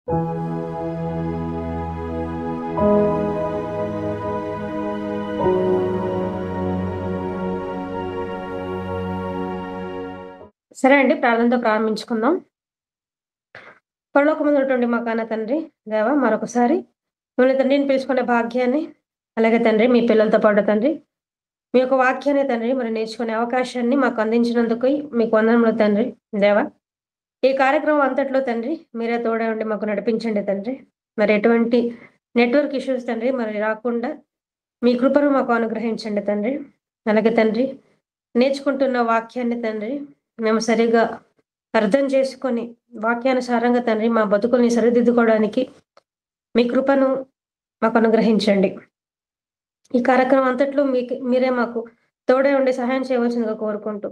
సరే అండి. ప్రార్థనతో ప్రారంభించుకుందాం. పరలోకమందున్నటువంటి మా కన్న తండ్రి, దేవా మరొకసారి మిమ్మల్ని తండ్రిని పిలుచుకునే భాగ్యాన్ని, అలాగే తండ్రి మీ పిల్లలతో పాటు తండ్రి, మీ యొక్క వాక్యాన్ని తండ్రి మరి నేర్చుకునే అవకాశాన్ని మాకు అందించినందుకు మీకు వందనములు తండ్రి. దేవా ఈ కార్యక్రమం అంతట్లో తండ్రి మీరే తోడై ఉండి మాకు నడిపించండి తండ్రి. మరి ఎటువంటి నెట్వర్క్ ఇష్యూస్ తండ్రి మరి రాకుండా మీ కృపను మాకు అనుగ్రహించండి తండ్రి. అలాగే తండ్రి నేర్చుకుంటున్న వాక్యాన్ని తండ్రి మేము సరిగ్గా అర్థం చేసుకొని వాక్యానుసారంగా తండ్రి మా బతుకుల్ని సరిదిద్దుకోవడానికి మీ కృపను మాకు అనుగ్రహించండి. ఈ కార్యక్రమం అంతట్లో మీరే మాకు తోడే ఉండి సహాయం చేయవలసిందిగా కోరుకుంటూ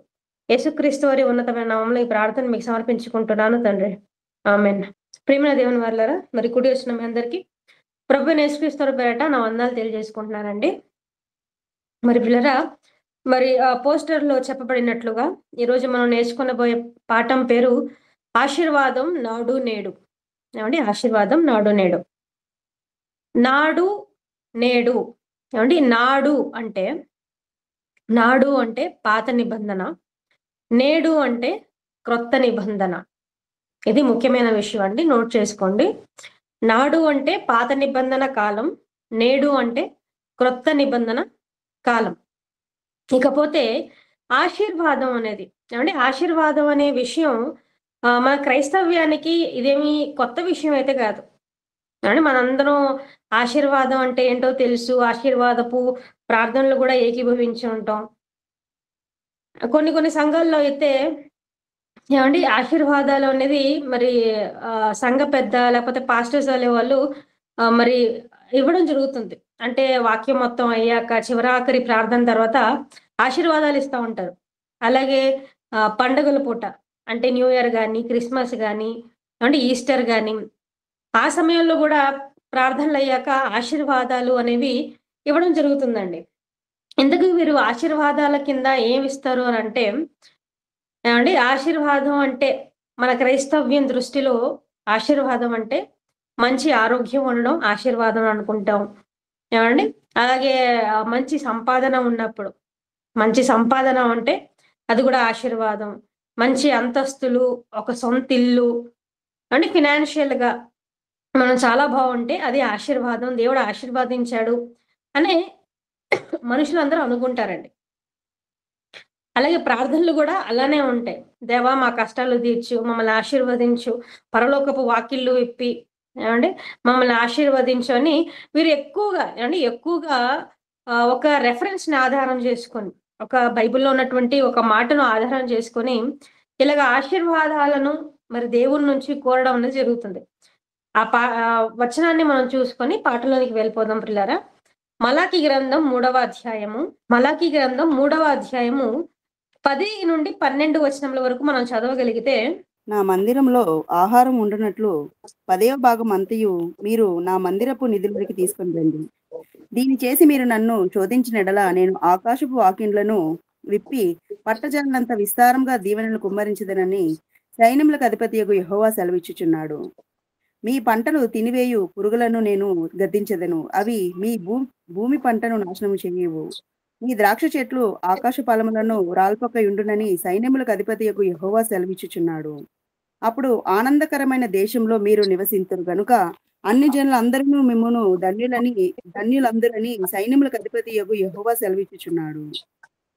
యేసుక్రీస్తు వారి ఉన్నతమైన నామములో ఈ ప్రార్థన మీకు సమర్పించుకుంటున్నాను తండ్రి. ఆమేన్. ప్రియమైన దేవుని వారలారా, మరి కుడి వచ్చిన మీ అందరికీ ప్రభువైన యేసుక్రీస్తు వారి పేరట నా వందనాలు తెలియజేసుకుంటున్నానండి. మరి పిల్లరా, మరి పోస్టర్‌లో చెప్పబడినట్లుగా ఈరోజు మనం నేర్చుకొనబోయే పాఠం పేరు ఆశీర్వాదం నాడు నేడు. ఏవండీ? ఆశీర్వాదం నాడు నేడు. నాడు నేడు. ఏవండీ? నాడు అంటే పాత నిబంధన. నేడు అంటే క్రొత్త నిబంధన. ఇది ముఖ్యమైన విషయం అండి. నోట్ చేసుకోండి. నాడు అంటే పాత నిబంధన కాలం. నేడు అంటే క్రొత్త నిబంధన కాలం. ఇకపోతే ఆశీర్వాదం అనేది ఏవండీ? ఆశీర్వాదం అనే విషయం మన క్రైస్తవ్యానికి ఇదేమి కొత్త విషయం అయితే కాదు. ఏవండీ? మనందరం ఆశీర్వాదం అంటే ఏంటో తెలుసు. ఆశీర్వాదపు ప్రార్థనలు కూడా ఏకీభవించి ఉంటాం. కొన్ని కొన్ని సంఘాల్లో అయితే ఏవండీ? ఆశీర్వాదాలు అనేది మరి సంఘ పెద్ద లేకపోతే పాస్టర్స్ అనే వాళ్ళు మరి ఇవ్వడం జరుగుతుంది. అంటే వాక్యం మొత్తం అయ్యాక చివరాఖరి ప్రార్థన తర్వాత ఆశీర్వాదాలు ఇస్తా ఉంటారు. అలాగే పండుగల పూట అంటే న్యూ ఇయర్ గాని, క్రిస్మస్ గాని, ఏవండీ? ఈస్టర్ గాని ఆ సమయంలో గూడా ప్రార్థనలయ్యాక ఆశీర్వాదాలు అనేవి ఇవ్వడం జరుగుతుందండి. ఇంతకు వీరు ఆశీర్వాదాల కింద ఏమిస్తారు అనంటే ఏవండీ? ఆశీర్వాదం అంటే మన క్రైస్తవ్యం దృష్టిలో ఆశీర్వాదం అంటే మంచి ఆరోగ్యం ఉండడం ఆశీర్వాదం అనుకుంటాం. ఏవండీ? అలాగే మంచి సంపాదన ఉన్నప్పుడు, మంచి సంపాదన అంటే అది గూడా ఆశీర్వాదం. మంచి అంతస్తులు, ఒక సొంతిల్లు అంటే ఫినాన్షియల్‌గా మనం చాలా బావుంటే అది ఆశీర్వాదం. దేవుడు ఆశీర్వదించాడు అని మనుషులందరూ అనుకుంటారండి. అలాగే ప్రార్థనలు గూడా అలానే ఉంటాయి. దేవా మా కష్టాలు తీర్చు, మమ్మల్ని ఆశీర్వదించు, పరలోకపు వాకిళ్ళు విప్పి ఏవండీ? మమ్మల్ని ఆశీర్వదించు అని వీరు ఎక్కువగా ఒక రెఫరెన్స్‌ని ఆధారం చేసుకొని, ఒక బైబిల్‌లో ఉన్నటువంటి ఒక మాటను ఆధారం చేసుకొని ఇలాగ ఆశీర్వాదాలను మరి దేవుని నుంచి కోరడం అనేది జరుగుతుంది. వచనాన్ని మనం చూసుకొని పాఠంలోనికి వెళ్ళిపోదాం ప్రియులారా. మలాకీ గ్రంథం 3వ అధ్యాయము 10-12 వచనముల వరకు మనం చదవగలిగితే, నా మందిరంలో ఆహారం ఉండునట్లు 10వ భాగం అంతయు మీరు నా మందిరపు నిధులకి తీసుకొని రండి. దీన్ని చేసి మీరు నన్ను శోధించిన ఎడల నేను ఆకాశపు వాకిండ్లను విప్పి పట్టజాలనంత విస్తారంగా దీవెనలు కుమ్మరించదనని సైన్యములకు అధిపతియగు యెహోవా సెలవిచ్చుచున్నాడు. మీ పంటలు తినివేయు పురుగులను నేను గద్దించెదను. అవి మీ భూమి పంటను నాశనము చేయవు. మీ ద్రాక్ష చెట్లు ఆకాశ ఫలములను రాల్పకయుండునని సైన్యములకు అధిపతియగు యెహోవా సెలవిచ్చుచున్నాడు. అప్పుడు ఆనందకరమైన దేశంలో మీరు నివసింతురు గనుక అన్ని జనులందరూ మిమ్మును ధన్యులందరని సైన్యములకు అధిపతియగు యెహోవా సెలవిచ్చుచున్నాడు.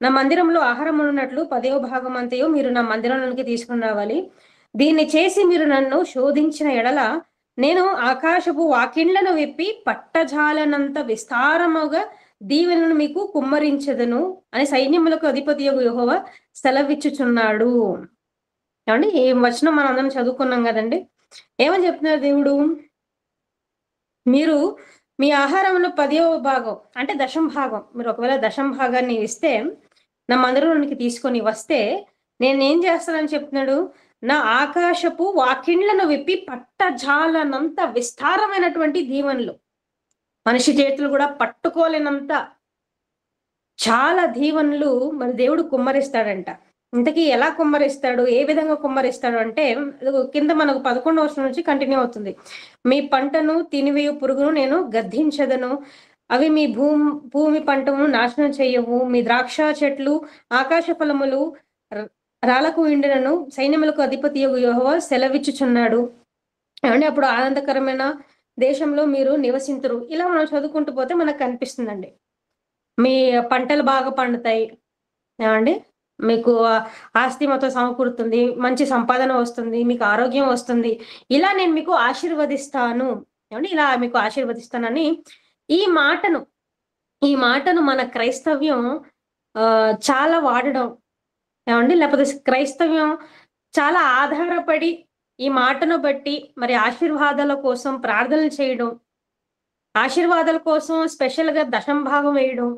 నా మందిరంలో ఆహారం ఉన్నట్లు 10వ భాగం అంతయు మీరు నా మందిరంలోనికి తీసుకుని రావాలి. దీన్ని చేసి మీరు నన్ను శోధించిన ఎడల నేను ఆకాశపు వాకిండ్లను విప్పి పట్టజాలనంత విస్తారముగా దీవెనలను మీకు కుమ్మరించదను అని సైన్యములకు అధిపతియగు యెహోవా సెలవిచ్చుచున్నాడు. ఏమండి? ఈ వచనం మనం అందరం చదువుకున్నాం కదండి. ఏమని చెప్తున్నారు దేవుడు? మీరు మీ ఆహారంలో 10వ భాగం అంటే దశమ భాగం, మీరు ఒకవేళ దశమ భాగాన్ని ఇస్తే నా మందిరంలోనికి తీసుకొని వస్తే నేనేం చేస్తానని చెప్తున్నాడు? నా ఆకాశపు వాకిండ్లను విప్పి పట్టజాలనంత విస్తారమైనటువంటి దీవెనలు, మనిషి చేతులు కూడా పట్టుకోలేనంత చాలా దీవెనలు మరి దేవుడు కుమ్మరిస్తాడంట. ఇంతకీ ఎలా కుమ్మరిస్తాడు, ఏ విధంగా కుమ్మరిస్తాడు అంటే ఇదిగో కింద మనకు 11వ వచనం నుంచి కంటిన్యూ అవుతుంది. మీ పంటను తినివేయు పురుగును నేను గద్దించెదను. అవి మీ భూమి పంటను నాశనం చెయ్యవు. మీ ద్రాక్ష చెట్లు, ఆకాశ ఫలములు రాళ్ళకు ఎండినను సైన్యములకు అధిపతియగు యెహోవా సెలవిచ్చుచున్నాడు. ఏవండీ అప్పుడు ఆనందకరమైన దేశంలో మీరు నివసింతురు. ఇలా మనం చదువుకుంటూ పోతే మనకు కనిపిస్తుందండి. మీ పంటలు బాగా పండుతాయి. ఏవండీ మీకు ఆస్తి మొత్తం సమకూరుతుంది. మంచి సంపాదన వస్తుంది. మీకు ఆరోగ్యం వస్తుంది. ఇలా నేను మీకు ఆశీర్వదిస్తాను. ఏవండీ ఇలా మీకు ఆశీర్వదిస్తానని ఈ మాటను, ఈ మాటను మన క్రైస్తవ్యం చాలా వాడడం ఏవండీ లేకపోతే క్రైస్తవ్యం చాలా ఆధారపడి ఈ మాటను బట్టి మరి ఆశీర్వాదాల కోసం ప్రార్థనలు చేయడం, ఆశీర్వాదాల కోసం స్పెషల్‌గా దశంభాగం వేయడం,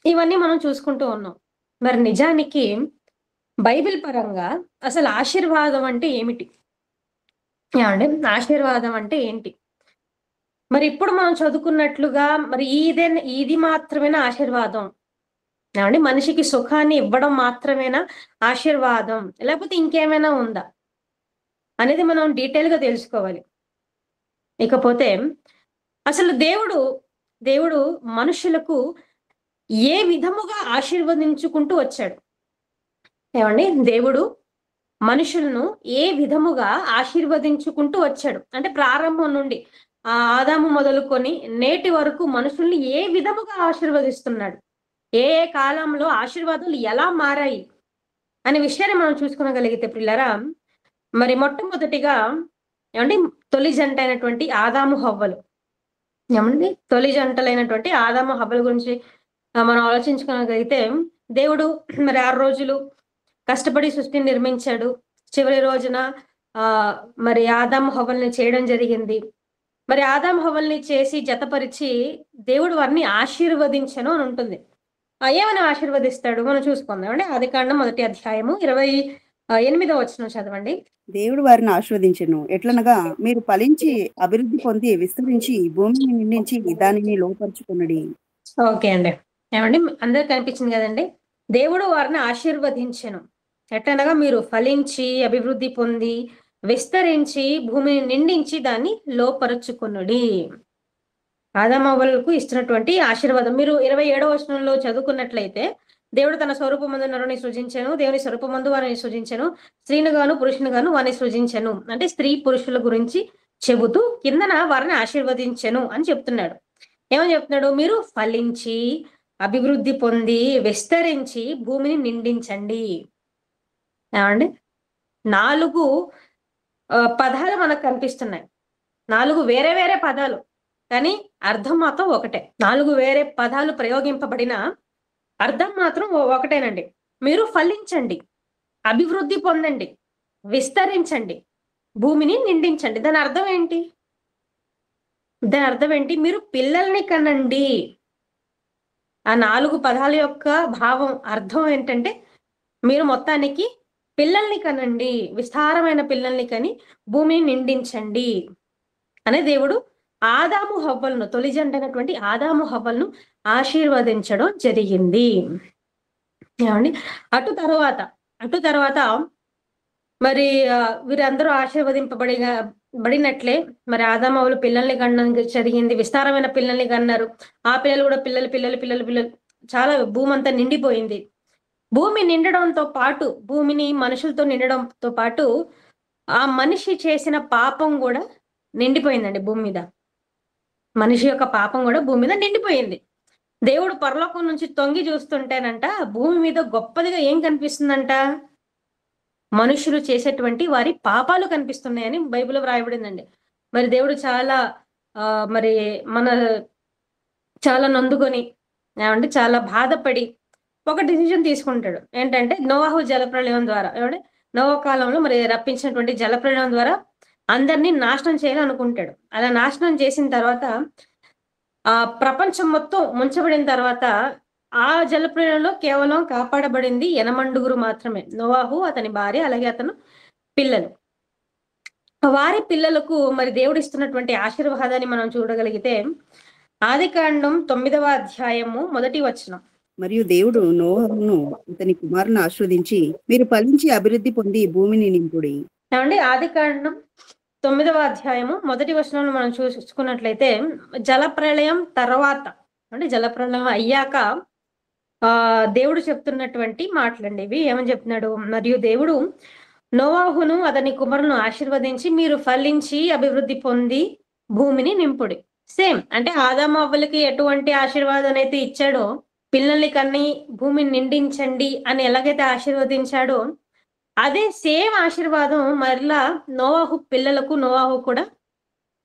ఇవన్నీ మనం చూసుకుంటూ ఉన్నాం. మరి నిజానికి బైబిల్ పరంగా అసలు ఆశీర్వాదం అంటే ఏమిటి? ఏవండీ ఆశీర్వాదం అంటే ఏంటి? మరి ఇప్పుడు మనం చదువుకున్నట్లుగా మరి ఇది మాత్రమేనా ఆశీర్వాదం? ఏవండీ మనిషికి సుఖాన్ని ఇవ్వడం మాత్రమేనా ఆశీర్వాదం? లేకపోతే ఇంకేమైనా ఉందా? అనేది మనం డీటెయిల్‌గా తెలుసుకోవాలి. ఇకపోతే అసలు దేవుడు మనుషులకు ఏ విధముగా ఆశీర్వదించుకుంటూ వచ్చాడు? ఏవండీ దేవుడు మనుషులను ఏ విధముగా ఆశీర్వదించుకుంటూ వచ్చాడు? అంటే ప్రారంభం నుండి ఆదాము మొదలుకొని నేటి వరకు మనుషుల్ని ఏ విధముగా ఆశీర్వదిస్తున్నాడు? ఏ ఏ కాలంలో ఆశీర్వాదాలు ఎలా మారాయి? అనే విషయాన్ని మనం చూసుకోగలిగితే ప్రియులారా, మరి మొట్టమొదటిగా ఏవండీ తొలి జంట అయినటువంటి ఆదాము హవ్వలు. ఏమండి తొలి జంటలైనటువంటి ఆదాము హవ్వల గురించి మనం ఆలోచించుకోగలిగితే దేవుడు మరి 6 రోజులు కష్టపడి సృష్టిని నిర్మించాడు. చివరి రోజున మరి ఆదాము హవ్వల్ని చేయడం జరిగింది. మరి ఆదాము హవ్వల్ని చేసి జతపరిచి దేవుడు వారిని ఆశీర్వదించెను అని ఉంటుంది. ఏమని ఆశీర్వదిస్తాడు మనం చూసుకుందాం అండి. ఆదికాండం 1వ అధ్యాయము 28వ వచనం చదవండి. దేవుడు వారిని ఆశీర్వదించెను. ఎట్లనగా మీరు ఫలించి అభివృద్ధి పొంది విస్తరించి భూమిని నిండించి దానిని లోపరుచుకొనుడి. ఓకే అండి. ఏమండి అందరికి కనిపించింది కదండి. దేవుడు వారిని ఆశీర్వదించెను. ఎట్లనగా మీరు ఫలించి అభివృద్ధి పొంది విస్తరించి భూమిని నిండించి దాన్ని లోపరుచుకొనుడి. ఆదామవ్వలకు ఇస్తున్నటువంటి ఆశీర్వాదం. మీరు 27వ వచనంలో చదువుకున్నట్లయితే దేవుడు తన స్వరూపమందు నరుని సృజించెను. దేవుని స్వరూపమందు వారిని సృజించెను. స్త్రీని గాను పురుషుని గాను వారిని సృజించెను. అంటే స్త్రీ పురుషుల గురించి చెబుతూ కిందన వారిని ఆశీర్వదించెను అని చెప్తున్నాడు. ఏమని చెప్తున్నాడు? మీరు ఫలించి అభివృద్ధి పొంది విస్తరించి భూమిని నిండించండి. ఏమండి 4 పదాలు మనకు కనిపిస్తున్నాయి. 4 వేరే వేరే పదాలు కానీ అర్థం మాత్రం ఒకటే. 4 వేరే పదాలు ప్రయోగింపబడిన అర్థం మాత్రం ఒకటేనండి. మీరు ఫలించండి, అభివృద్ధి పొందండి, విస్తరించండి, భూమిని నిండించండి. దాని అర్థం ఏంటి? దాని అర్థం ఏంటి? మీరు పిల్లల్ని కనండి. ఆ 4 పదాల యొక్క భావం అర్థం ఏంటంటే మీరు మొత్తానికి పిల్లల్ని కనండి, విస్తారమైన పిల్లల్ని కని భూమిని నిండించండి అనే దేవుడు ఆదాము హవ్వలను తొలి జంటైనటువంటి ఆదాము హవ్వలను ఆశీర్వదించడం జరిగింది. ఏమండి అటు తర్వాత మరి వీరందరూ బడినట్లే మరి ఆదాము హవ్వలు పిల్లల్ని కనడం జరిగింది. విస్తారమైన పిల్లల్ని కన్నారు. ఆ పిల్లలు కూడా పిల్లలు చాలా భూమి అంతా నిండిపోయింది. భూమి నిండడంతో పాటు భూమిని మనుషులతో నిండడంతో పాటు ఆ మనిషి చేసిన పాపం కూడా నిండిపోయిందండి భూమి మీద. మనిషి యొక్క పాపం కూడా భూమి మీద నిండిపోయింది. దేవుడు పరలోకం నుంచి తొంగి చూస్తుంటేనంట భూమి మీద గొప్పదిగా ఏం కనిపిస్తుందంట? మనుషులు చేసేటువంటి వారి పాపాలు కనిపిస్తున్నాయని బైబిల్లో వ్రాయబడిందండి. మరి దేవుడు మరి చాలా నొందుకొని ఏమంటే చాలా బాధపడి ఒక డిసిజన్ తీసుకుంటాడు. ఏంటంటే నోవాహు జలప్రళయం ద్వారా నోవా కాలంలో మరి రప్పించినటువంటి జలప్రళయం ద్వారా అందరినీ నాశనం చేయాలనుకుంటాడు. అలా నాశనం చేసిన తర్వాత ప్రపంచం మొత్తం ముంచబడిన తర్వాత ఆ జలప్రళయంలో కేవలం కాపాడబడింది 8 మాత్రమే. నోవాహు, అతని భార్య, అలాగే అతను పిల్లలు. వారి పిల్లలకు మరి దేవుడు ఇస్తున్నటువంటి ఆశీర్వాదాన్ని మనం చూడగలిగితే ఆదికాండం 9వ అధ్యాయము 1వ వచనం. మరియు దేవుడు నోవహును అతని కుమారుని ఆశీర్వదించి మీరు ఫలించి అభివృద్ధి పొంది భూమిని నింపుడి. ఏమండి ఆదికాండం 9వ అధ్యాయము మొదటి వచనంలో మనం చూసుకున్నట్లయితే జలప్రళయం తర్వాత అంటే జలప్రళయం అయ్యాక దేవుడు చెప్తున్నటువంటి మాటలండి ఇవి. ఏమని చెప్తున్నాడు? మరియు దేవుడు నోవాహును అతని కుమారులను ఆశీర్వదించి మీరు ఫలించి అభివృద్ధి పొంది భూమిని నింపుడి. సేమ్ అంటే ఆదాము అవ్వలకి ఎటువంటి ఆశీర్వాదం అయితే ఇచ్చాడో, పిల్లల్ని కన్ని భూమిని నిండించండి అని ఎలాగైతే ఆశీర్వదించాడో, అదే సేమ్ ఆశీర్వాదం మరలా నోవాహు పిల్లలకు నోవాహు కూడా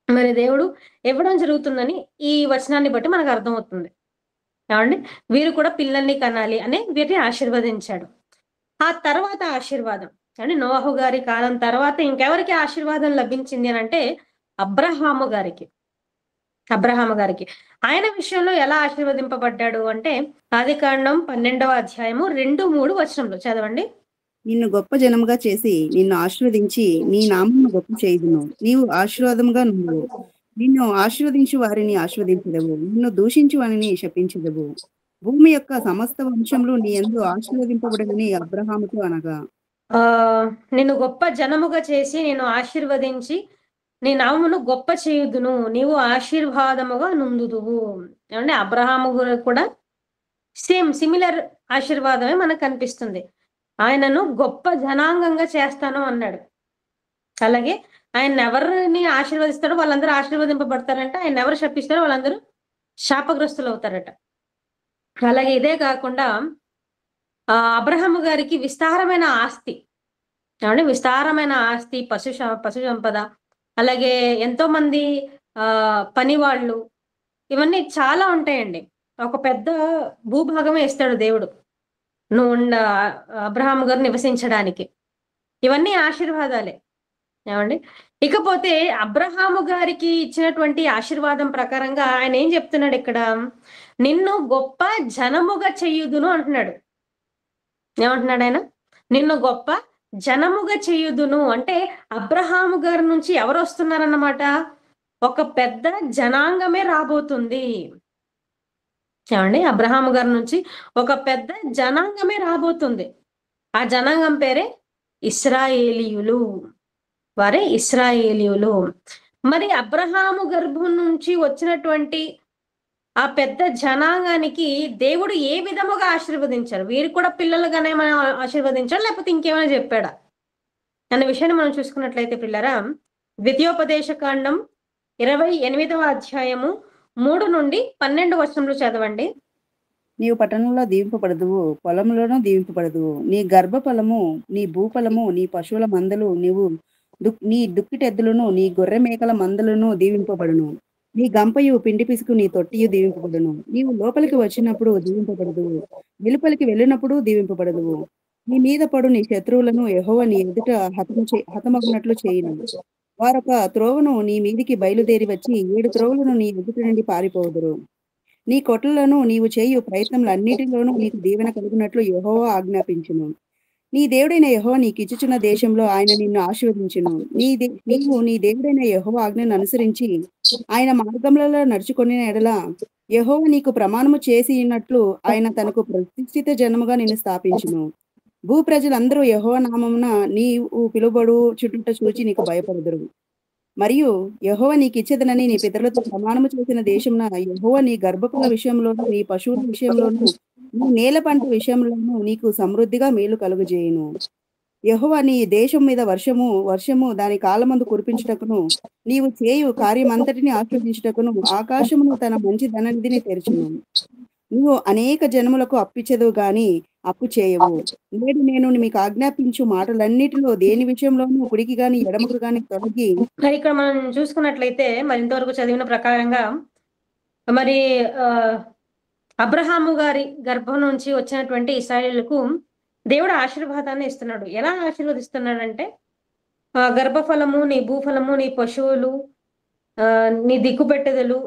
మరి దేవుడు ఇవ్వడం జరుగుతుందని ఈ వచనాన్ని బట్టి మనకు అర్థమవుతుంది. ఏమండి? వీరు కూడా పిల్లల్ని కనాలి అని వీరిని ఆశీర్వదించాడు. ఆ తర్వాత ఆశీర్వాదం అంటే నోవాహు గారి కాలం తర్వాత ఇంకెవరికి ఆశీర్వాదం లభించింది అని అంటే అబ్రహాము గారికి. అబ్రహాము గారికి ఆయన విషయంలో ఎలా ఆశీర్వదింపబడ్డాడు అంటే ఆదికాండం 12వ అధ్యాయము 2-3 వచనంలో చదవండి. నిన్ను గొప్ప జనముగా చేసి నిన్ను ఆశీర్వదించి నీ నామమును గొప్ప చేయుదును. నీవు ఆశీర్వాదముగా నుండువు. నిన్ను ఆశీర్వదించు వారిని ఆశీర్వదించదవు, నిన్ను దూషించు వారిని శపించదవు. భూమి యొక్క సమస్త వంశములు నీ యందు ఆశీర్వదింపబడని అబ్రహాముతో అనగా, నిన్ను గొప్ప జనముగా చేసి నేను ఆశీర్వదించి నీ నామమును గొప్ప చేయుదును, నీవు ఆశీర్వాదముగా నుందుదువు. ఏమంటే అబ్రహాము కూడా సేమ్ సిమిలర్ ఆశీర్వాదమే మనకు కనిపిస్తుంది. ఆయనను గొప్ప జనాంగంగా చేస్తాను అన్నాడు. అలాగే ఆయన ఎవరిని ఆశీర్వదిస్తాడో వాళ్ళందరూ ఆశీర్వదింపబడతారంట, ఆయన ఎవరు శపిస్తారో వాళ్ళందరూ శాపగ్రస్తులు అవుతారట. అలాగే ఇదే కాకుండా అబ్రహాము గారికి విస్తారమైన ఆస్తి, ఏమంటే విస్తారమైన ఆస్తి, పశు సంపద, అలాగే ఎంతో మంది పనివాళ్ళు, ఇవన్నీ చాలా ఉంటాయండి. ఒక పెద్ద భూభాగమే ఇస్తాడు దేవుడు అబ్రహాము గారు నివసించడానికి. ఇవన్నీ ఆశీర్వాదాలే. ఏమండి? ఇకపోతే అబ్రహాము గారికి ఇచ్చినటువంటి ఆశీర్వాదం ప్రకారంగా ఆయన ఏం చెప్తున్నాడు ఇక్కడ? నిన్ను గొప్ప జనముగా చెయ్యుదును అంటున్నాడు. ఏమంటున్నాడు ఆయన? నిన్ను గొప్ప జనముగా చెయ్యుదును అంటే అబ్రహాము గారి నుంచి ఎవరు వస్తున్నారన్నమాట? ఒక పెద్ద జనాంగమే రాబోతుంది. ఏమండి? అబ్రహాము గారి నుంచి ఒక పెద్ద జనాంగమే రాబోతుంది. ఆ జనాంగం పేరే ఇశ్రాయేలీయులు. వారే ఇశ్రాయేలీయులు. మరి అబ్రహాము గర్భం నుంచి వచ్చినటువంటి ఆ పెద్ద జనాంగానికి దేవుడు ఏ విధముగా ఆశీర్వదించారు? వీరు కూడా పిల్లలుగానే మనం ఆశీర్వదించారు, లేకపోతే ఇంకేమైనా చెప్పాడా అన్న విషయాన్ని మనం చూసుకున్నట్లయితే పిల్లరా, ద్వితీయోపదేశకాండం 28వ అధ్యాయము 3-12 వచనంలో చదవండి. నీవు పట్టణంలో దీవింపబడదువు, పొలంలోనూ దీవింపబడదువు. నీ గర్భఫలము, నీ భూఫలము, నీ పశువుల మందలు, నీ దుక్కిటెద్దులను, నీ గొర్రె మేకల మందలను దీవింపబడును. నీ గంపయు పిండి పిసుకు నీ తొట్టియు దీవింపబడును. నీవు లోపలికి వచ్చినప్పుడు దీవింపబడదువు, వెలుపలికి వెళ్ళినప్పుడు దీవింపబడదువు. నీ మీద పడు నీ శత్రువులను యెహోవా నీ ఎదుట హతమగునట్లు చేయును. వారొక త్రోవను నీ మీదికి బయలుదేరి వచ్చి 7 త్రోవలను నీ ఎదుట నుండి పారిపోదురు. నీ కొట్లను నీవు చేయు ప్రయత్నములన్నిటిలోనూ నీకు దీవెన కలుగునట్లు యెహోవా ఆజ్ఞాపించును. నీ దేవుడైన యెహోవా నీకిచ్చుచున్న దేశంలో ఆయన నిన్ను ఆశీర్వదించును. నీవు నీ దేవుడైన యెహోవా ఆజ్ఞను అనుసరించి ఆయన మార్గములలో నడుచుకొనిన ఎడల యెహోవా నీకు ప్రమాణము చేసినట్లు ఆయన తనకు ప్రతిష్ఠిత జనముగా నిన్ను స్థాపించును. భూ ప్రజలందరూ యెహోవా నామమున నీవు పిలువబడు చుట్టూట చూచి నీకు భయపడుదురు. మరియు యెహోవా నీకిచ్చేదనని నీ పితరులతో ప్రమాణము చేసిన దేశమున యెహోవా నీ గర్భఫల విషయంలోను, నీ పశువుల విషయంలోను, నీ నేల పంట విషయంలోను నీకు సమృద్ధిగా మేలు కలుగజేయును. యెహోవా నీ దేశం మీద వర్షము దాని కాలమందు కురిపించుటకును, నీవు చేయు కార్యమంతటిని ఆశీర్వదించుటకును ఆకాశమును తన మంచి ధననిధిని తెరచును. నువ్వు అనేక జనములకు అప్పిచ్చెదవు గాని అప్పు చేయవు. నేడు నేను మీకు ఆజ్ఞాపించు మాటలన్నిటిలో దేని విషయంలోనూ కుడికి గాని ఎడమకు గాని తొలగి. ఇక్కడ మనం చూసుకున్నట్లయితే మరి ఇంతవరకు చదివిన ప్రకారంగా మరి అబ్రహాము గారి గర్భం నుంచి వచ్చినటువంటి ఇశ్రాయేలుకు దేవుడు ఆశీర్వాదాన్ని ఇస్తున్నాడు. ఎలా ఆశీర్వదిస్తున్నాడంటే గర్భఫలము, నీ భూఫలము, నీ పశువులు, నీ దిక్కుపెట్టెదలు,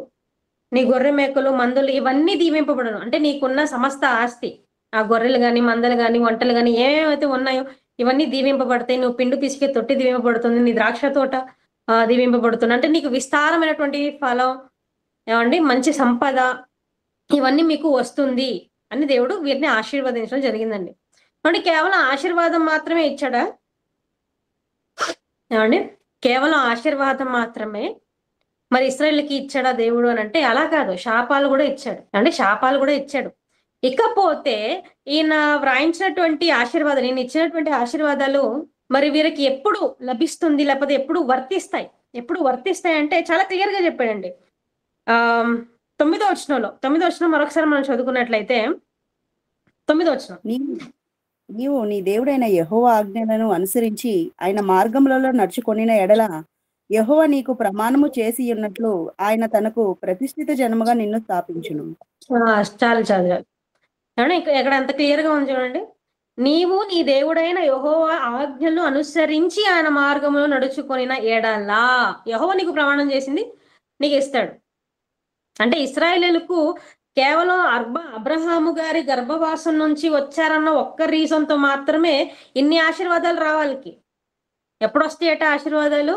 నీ గొర్రె మేకలు, మందులు ఇవన్నీ దీవింపబడను. అంటే నీకున్న సమస్త ఆస్తి, ఆ గొర్రెలు గాని, మందలు గాని, వంటలు గాని ఏమేమైతే ఉన్నాయో ఇవన్నీ దీవింపబడతాయి. నువ్వు పిండి పిసికే తొట్టి దీవింపబడుతుంది, నీ ద్రాక్ష తోట దీవింపబడుతుంది. అంటే నీకు విస్తారమైనటువంటి ఫలం, ఏమండి మంచి సంపద ఇవన్నీ మీకు వస్తుంది అని దేవుడు వీరిని ఆశీర్వదించడం జరిగిందండి. అంటే కేవలం ఆశీర్వాదం మాత్రమే ఇచ్చాడా? ఏమండి? కేవలం ఆశీర్వాదం మాత్రమే మరి ఇశ్రాయేలుకి ఇచ్చాడా దేవుడు అని అంటే అలా కాదు. శాపాలు కూడా ఇచ్చాడు. అంటే శాపాలు కూడా ఇచ్చాడు. ఇకపోతే ఈయన వ్రాయించినటువంటి ఆశీర్వాదాలు, ఈయన ఇచ్చినటువంటి ఆశీర్వాదాలు మరి వీరికి ఎప్పుడు లభిస్తుంది? లేకపోతే ఎప్పుడు వర్తిస్తాయి? ఎప్పుడు వర్తిస్తాయి అంటే చాలా క్లియర్ గా చెప్పాడండి. ఆహ్, 9వ వచనం మరొకసారి మనం చదువుకున్నట్లయితే 9వ వచనం. నీవు నీవు నీ దేవుడైన యెహోవా ఆజ్ఞలను అనుసరించి ఆయన మార్గములలో నడుచుకొనిన ఎడల యెహోవా నీకు ప్రమాణము చేసి ఉన్నట్లు ఆయన తనకు ప్రతిష్ఠిత జనముగా నిన్ను స్థాపించును. చాలు చాలు చాలు. ఏమండి ఇక్కడ ఎంత క్లియర్ గా ఉంది చూడండి. నీవు నీ దేవుడైన యెహోవా ఆజ్ఞలను అనుసరించి ఆయన మార్గంలో నడుచుకొనిన ఎడల యెహోవా నీకు ప్రమాణం చేసింది నీకు ఇస్తాడు. అంటే ఇశ్రాయేలీయులకు కేవలం అబ్రహాము గారి గర్భవాసం నుంచి వచ్చారన్న ఒక్క రీజన్ తో మాత్రమే ఇన్ని ఆశీర్వాదాలు రావాలికి. ఎప్పుడు వస్తాయట ఆశీర్వాదాలు?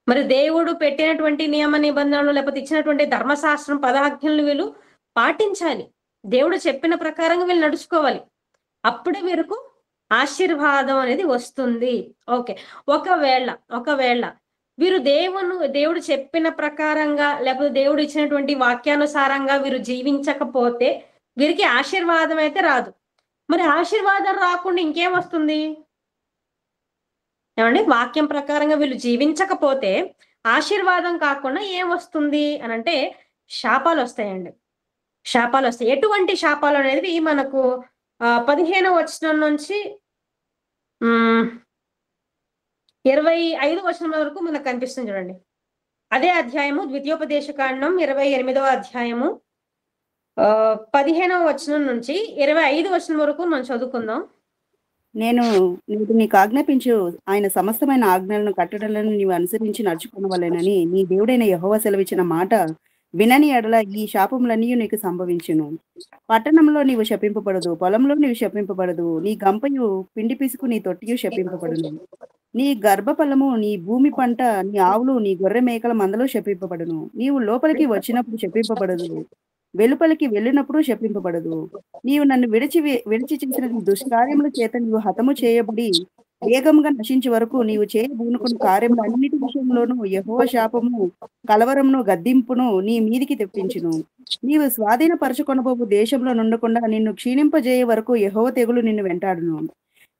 మరి దేవుడు పెట్టినటువంటి నియమ నిబంధనలు లేకపోతే ఇచ్చినటువంటి ధర్మశాస్త్రం పదాజ్ఞలను వీళ్ళు పాటించాలి. దేవుడు చెప్పిన ప్రకారంగా వీళ్ళు నడుచుకోవాలి. అప్పుడే వీరికి ఆశీర్వాదం అనేది వస్తుంది. ఓకే. ఒకవేళ వీరు దేవుడు చెప్పిన ప్రకారంగా లేకపోతే దేవుడు ఇచ్చినటువంటి వాక్యానుసారంగా వీరు జీవించకపోతే వీరికి ఆశీర్వాదం అయితే రాదు. మరి ఆశీర్వాదం రాకుండా ఇంకేం వస్తుంది? ఏమండి? వాక్యం ప్రకారంగా వీళ్ళు జీవించకపోతే ఆశీర్వాదం కాకుండా ఏం వస్తుంది అని అంటే శాపాలు వస్తాయండి. శాపాలు వస్తాయి. ఎటువంటి శాపాలు అనేది మనకు 15వ వచనం నుంచి 25వ వచనం వరకు మనకు కనిపిస్తుంది చూడండి. అదే అధ్యాయము ద్వితీయోపదేశకాండం 28వ అధ్యాయము 15వ వచనం నుంచి 25వ వచనం వరకు మనం చదువుకుందాం. నేను నీకు ఆజ్ఞాపించు ఆయన సమస్తమైన ఆజ్ఞలను కట్టడలను నీవు అనుసరించి నడుచుకొనవలెనని నీ దేవుడైన యెహోవా సెలవిచ్చిన మాట వినని ఎడల ఈ శాపములన్నీ నీకు సంభవించును. పట్టణంలో నీవు శపింపబడదు, పొలంలో నీవు శపింపబడదు, నీ గంపయు పిండి పిసుకు నీ తొట్టియు శపింపబడును. నీ గర్భఫలము, నీ భూమి పంట, నీ ఆవులు, నీ గొర్రె మేకల మందలో శపింపబడును. నీవు లోపలికి వచ్చినప్పుడు శపింపబడదు, వెలుపలికి వెళ్ళినప్పుడు శపింపబడదు. నీవు నన్ను విడిచి చేసిన నీ దుష్కార్యముల చేత నీవు హతము చేయబడి వేగముగా నశించే వరకు నీవు చేయబూనుకున్న కార్యములు అన్నిటి విషయంలోనూ యెహోవా శాపము, కలవరమును, గద్దింపును నీ మీదికి తెప్పించును. నీవు స్వాధీనపరచుకొనబోవు దేశంలో నుండకుండా నిన్ను క్షీణింపజేయ వరకు యెహోవా తెగులు నిన్ను వెంటాడును.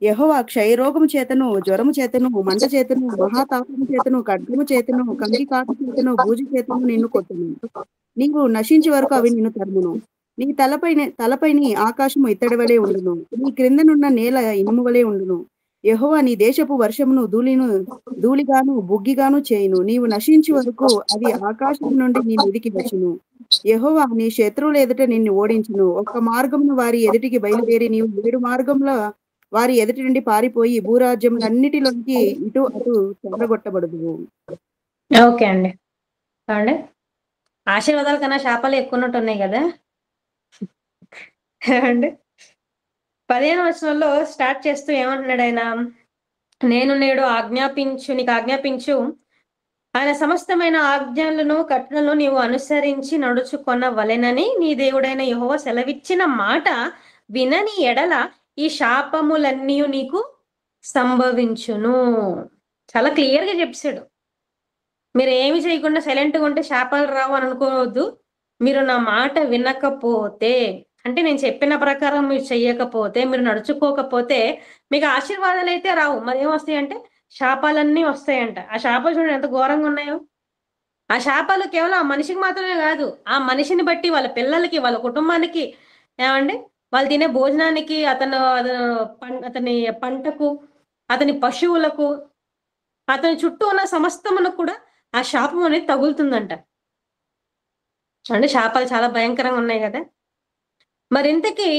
యెహోవా క్షయరోగము చేతను, జ్వరము చేతను, మంట చేతను, మహాతాపము చేతను, ఖడ్గము చేతను, కంకి కాటు చేతను, బూజు చేతను నిన్ను కొట్టును. నీవు నశించే వరకు అవి నిన్ను తరుమును. నీ తలపైని ఆకాశము ఇత్తడి వలె ఉండును, నీ క్రిందనున్న నేల ఇనుము వలె ఉండును. యెహోవా నీ దేశపు వర్షమును ధూళిగాను బుగ్గిగాను చేయును. నీవు నశించే వరకు అవి ఆకాశం నుండి నీ మీదికి వచ్చును. యెహోవా నీ శత్రువుల ఎదుట నిన్ను ఓడించును. ఒక్క మార్గమును వారి ఎదుటికి బయలుదేరి నీవు 7 మార్గముల వారి ఎదుటి నుండి పారిపోయి భూరాజ్యములన్నిటిలోకి ఇటు అటు చెదరగొట్టబడుదువు. ఓకే అండి. ఆశీర్వాదాల కన్నా శాపాలు ఎక్కువ ఉన్నట్టు ఉన్నాయి కదా అండి. 15వ వచనంలో స్టార్ట్ చేస్తూ ఏమంటున్నాడు ఆయన? నేను నేడు నీకు ఆజ్ఞాపించు ఆయన సమస్తమైన ఆజ్ఞలను కట్టడలను నీవు అనుసరించి నడుచుకొనవలెనని నీ దేవుడైన యెహోవా సెలవిచ్చిన మాట వినని ఎడల ఈ శాపములన్నీ నీకు సంభవించును. చాలా క్లియర్ గా చెప్పాడు. మీరు ఏమి చేయకుండా సైలెంట్గా ఉంటే శాపాలు రావు అని అనుకోవద్దు. మీరు నా మాట వినకపోతే, అంటే నేను చెప్పిన ప్రకారం మీరు చెయ్యకపోతే, మీరు నడుచుకోకపోతే మీకు ఆశీర్వాదాలు అయితే రావు. మరి ఏమొస్తాయంటే శాపాలన్నీ వస్తాయంట. ఆ శాపాలు చూడండి ఎంత ఘోరంగా ఉన్నాయో. ఆ శాపాలు కేవలం ఆ మనిషికి మాత్రమే కాదు, ఆ మనిషిని బట్టి వాళ్ళ పిల్లలకి, వాళ్ళ కుటుంబానికి, ఏమండి వాళ్ళు తినే భోజనానికి, అతని పంటకు, అతని పశువులకు, అతని చుట్టూ ఉన్న సమస్తమునకు కూడా ఆ శాపం అనేది తగులుతుందంట. అంటే శాపాలు చాలా భయంకరంగా ఉన్నాయి కదా. మరి ఇంతకీ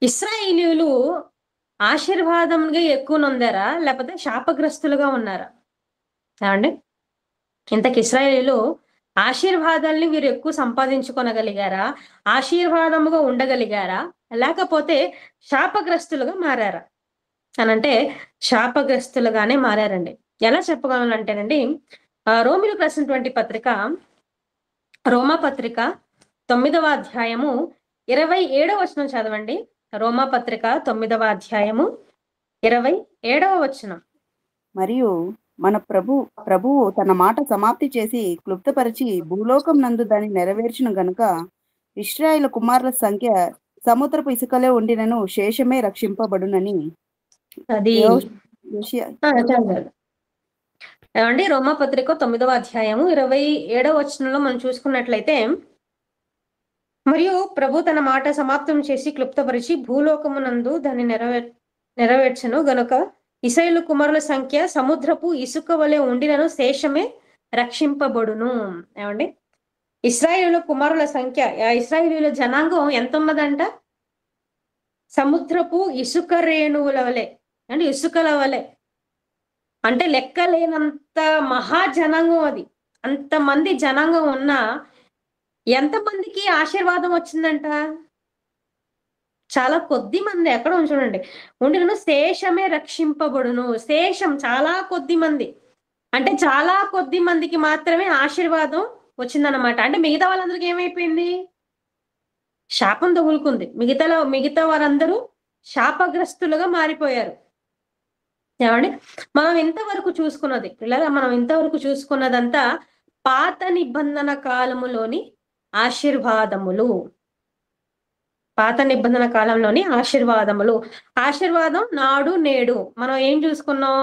ఇశ్రాయేలీయులు ఆశీర్వాదంగా ఎక్కువ నొందారా లేకపోతే శాపగ్రస్తులుగా ఉన్నారా? ఏమండి? ఇంతకీ ఇశ్రాయేలీయులు ఆశీర్వాదాల్ని వీరు ఎక్కువ సంపాదించుకొనగలిగారా, ఆశీర్వాదముగా ఉండగలిగారా, లేకపోతే శాపగ్రస్తులుగా మారారా అనంటే శాపగ్రస్తులుగానే మారారండి. ఎలా చెప్పగలనంటేనండి, రోమీయులకు రాసినటువంటి పత్రిక, రోమా పత్రిక 9వ అధ్యాయము 27వ వచనం చదవండి. రోమా పత్రిక 9వ అధ్యాయము 27వ వచనం. మరియు మన ప్రభువు తన మాట సమాప్తి చేసి క్లుప్తపరిచి భూలోకం నందు దాన్ని నెరవేర్చును గనుక ఇశ్రాయేలు కుమారుల సంఖ్య సముద్రపు ఇసుకలే ఉండినను శేషమే రక్షింపబడునని అది యోషియా చాలు. ఏమండి, రోమా పత్రిక 9వ అధ్యాయము 27వ వచనంలో మనం చూసుకున్నట్లయితే, మరియు ప్రభు తన మాట సమాప్తం చేసి క్లుప్తపరిచి భూలోకమునందు దాన్ని నెరవేర్చను గనుక ఇశ్రాయేలు కుమారుల సంఖ్య సముద్రపు ఇసుక వలె ఉండినను శేషమే రక్షింపబడును. ఏమండి, ఇశ్రాయేలు కుమారుల సంఖ్య, ఇశ్రాయేలీల జనాంగం ఎంత ఉన్నదంట? సముద్రపు ఇసుక రేణువుల వలె, అంటే ఇసుకల వలె, అంటే లెక్కలేనంత మహాజనాంగం అది. అంతమంది జనాంగం ఉన్నా ఎంతమందికి ఆశీర్వాదం వచ్చిందంట? చాలా కొద్ది మంది. ఎక్కడ చూడండి, ఉండినను శేషమే రక్షింపబడును. శేషం చాలా కొద్ది మంది, అంటే చాలా కొద్ది మందికి మాత్రమే ఆశీర్వాదం వచ్చిందనమాట. అంటే మిగతా వాళ్ళందరికీ ఏమైపోయింది? శాపం తగులుకుంది. మిగతా వారందరూ శాపగ్రస్తులుగా మారిపోయారు. ఏమండి, మనం ఇంతవరకు చూసుకున్నదంతా పాత నిబంధన కాలములోని ఆశీర్వాదములు. పాత నిబంధన కాలంలోని ఆశీర్వాదములు. ఆశీర్వాదం నాడు నేడు. మనం ఏం చూసుకున్నాం?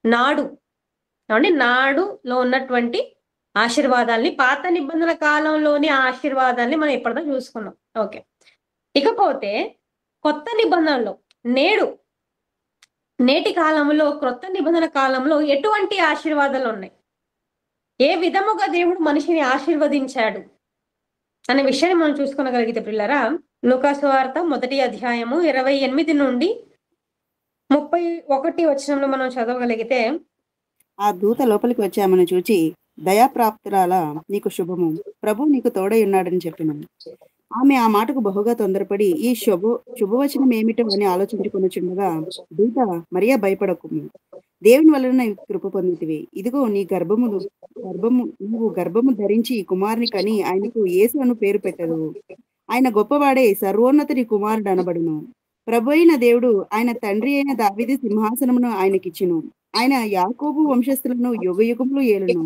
నాడు, ఏమండి, నాడులో ఉన్నటువంటి ఆశీర్వాదాల్ని, పాత నిబంధన కాలంలోని ఆశీర్వాదాల్ని మనం ఇప్పటిదాకా చూసుకున్నాం. ఓకే, ఇకపోతే కొత్త నిబంధనలో నేటి కాలంలో, క్రొత్త నిబంధన కాలంలో ఎటువంటి ఆశీర్వాదాలు ఉన్నాయి? ఏ విధముగా దేవుడు మనిషిని ఆశీర్వదించాడు అనే విషయాన్ని మనం చూసుకోగలిగితే పిల్లరా, లూకాసు వార్త 1వ అధ్యాయము 28 నుండి 31 వచనంలో మనం చదవగలిగితే, ఆ దూత లోపలికి వచ్చి ఆమెను చూచి, దయాప్రాప్తురాల, నీకు శుభము, ప్రభు నీకు తోడై ఉన్నాడని చెప్పిన. ఆమె ఆ మాటకు బహుగా తొందరపడి ఈ శుభవచనం ఏమిటో అని ఆలోచించుకొనుచుండగా దూత, మరియా భయపడకుము, దేవుని వలన కృప పొందితివి. ఇదిగో నీవు గర్భము ధరించి కుమారుని కని ఆయనకు యేసు అను పేరు పెట్టదు. ఆయన గొప్పవాడే, సర్వోన్నతుని కుమారుడు అనబడును. ప్రభు అయిన దేవుడు ఆయన తండ్రి అయిన దావీదు సింహాసనమును ఆయనకిచ్చును. ఆయన యాకోబు వంశస్థులను యుగయుగములు ఏలును.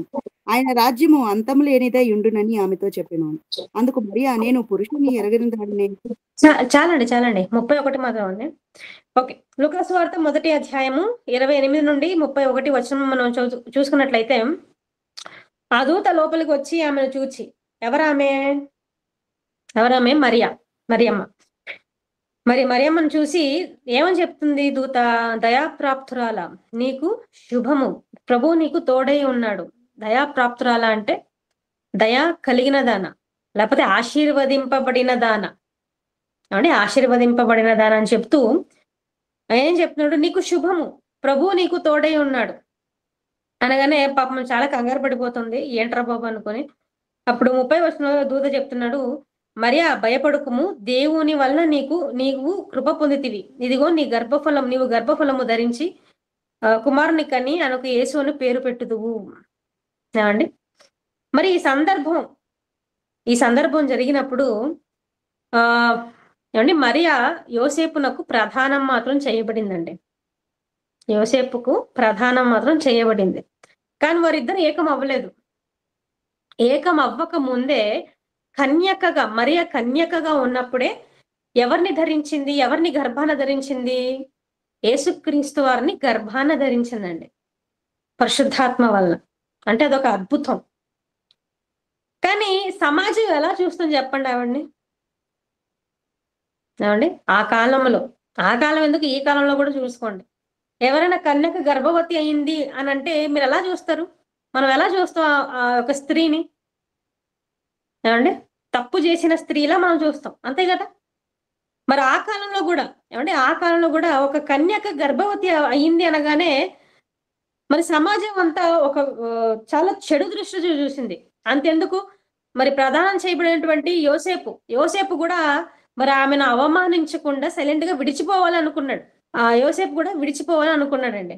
ఆయన రాజ్యము అంతము లేనిదై ఉండునని ఆమెతో చెప్పెను. అందుకు మరియా, నేను పురుషుని ఎరగని దానినే. చాలండి 31 మాత్రం అండి. ఓకే, లూకాసు వార్త 1వ అధ్యాయము 28 నుండి 31 వచనం మనం చూసుకున్నట్లయితే, ఆ దూత లోపలికి వచ్చి ఆమెను చూచి, ఎవరామె? మరియమ్మ. మరి మరియమ్మను చూసి ఏమని చెప్తుంది దూత? దయాప్రాప్తురాల, నీకు శుభము, ప్రభు నీకు తోడై ఉన్నాడు. దయాప్రాప్తురాల అంటే దయా కలిగిన దాన, లేకపోతే ఆశీర్వదింపబడిన దాన. అంటే ఆశీర్వదింపబడిన దాన అని చెప్తూ ఏం చెప్తున్నాడు? నీకు శుభము, ప్రభు నీకు తోడై ఉన్నాడు అనగానే పాపం చాలా కంగారు పడిపోతుంది. ఏంట్రా బాబు అనుకొని, అప్పుడు 30 వచనంలో దూత చెప్తున్నాడు, మరియా భయపడుకుము, దేవుని వలన నీవు కృప పొందితివి. ఇదిగో నీవు గర్భఫలము ధరించి కుమారుని కని ఆయనకు యేసు అని పేరు పెట్టుదువు. ఏమండి, మరి ఈ సందర్భం జరిగినప్పుడు ఏమండి, మరియా యోసేపునకు ప్రధానం మాత్రం చేయబడిందండి. యోసేపుకు ప్రధానం మాత్రం చేయబడింది. కానీ వారిద్దరు ఏకం అవ్వలేదు. ఏకం అవ్వక ముందే మరియ కన్యకగా ఉన్నప్పుడే ఎవరిని ధరించింది? ఎవరిని గర్భాన ధరించింది? యేసుక్రీస్తు వారిని గర్భాన ధరించిందండి, పరిశుద్ధాత్మ వలన. అంటే అదొక అద్భుతం. కానీ సమాజం ఎలా చూస్తుంది చెప్పండి ఆవిడ్ని? ఏమండి, ఆ కాలం ఎందుకు, ఈ కాలంలో కూడా చూసుకోండి. ఎవరైనా కన్యక గర్భవతి అయింది అని అంటే మీరు ఎలా చూస్తారు? మనం ఎలా చూస్తాం ఒక స్త్రీని? ఏమండి, తప్పు చేసిన స్త్రీలా మనం చూస్తాం, అంతే కదా? మరి ఆ కాలంలో కూడా ఒక కన్యక గర్భవతి అయింది అనగానే మరి సమాజం అంతా ఒక చాలా చెడు దృష్టి చూసింది. అంతెందుకు, మరి ప్రదానం చేయబడినటువంటి యోసేపు కూడా మరి ఆమెను అవమానించకుండా సైలెంట్ గా విడిచిపోవాలనుకున్నాడు. యోసేపు కూడా విడిచిపోవాలనుకున్నాడండి.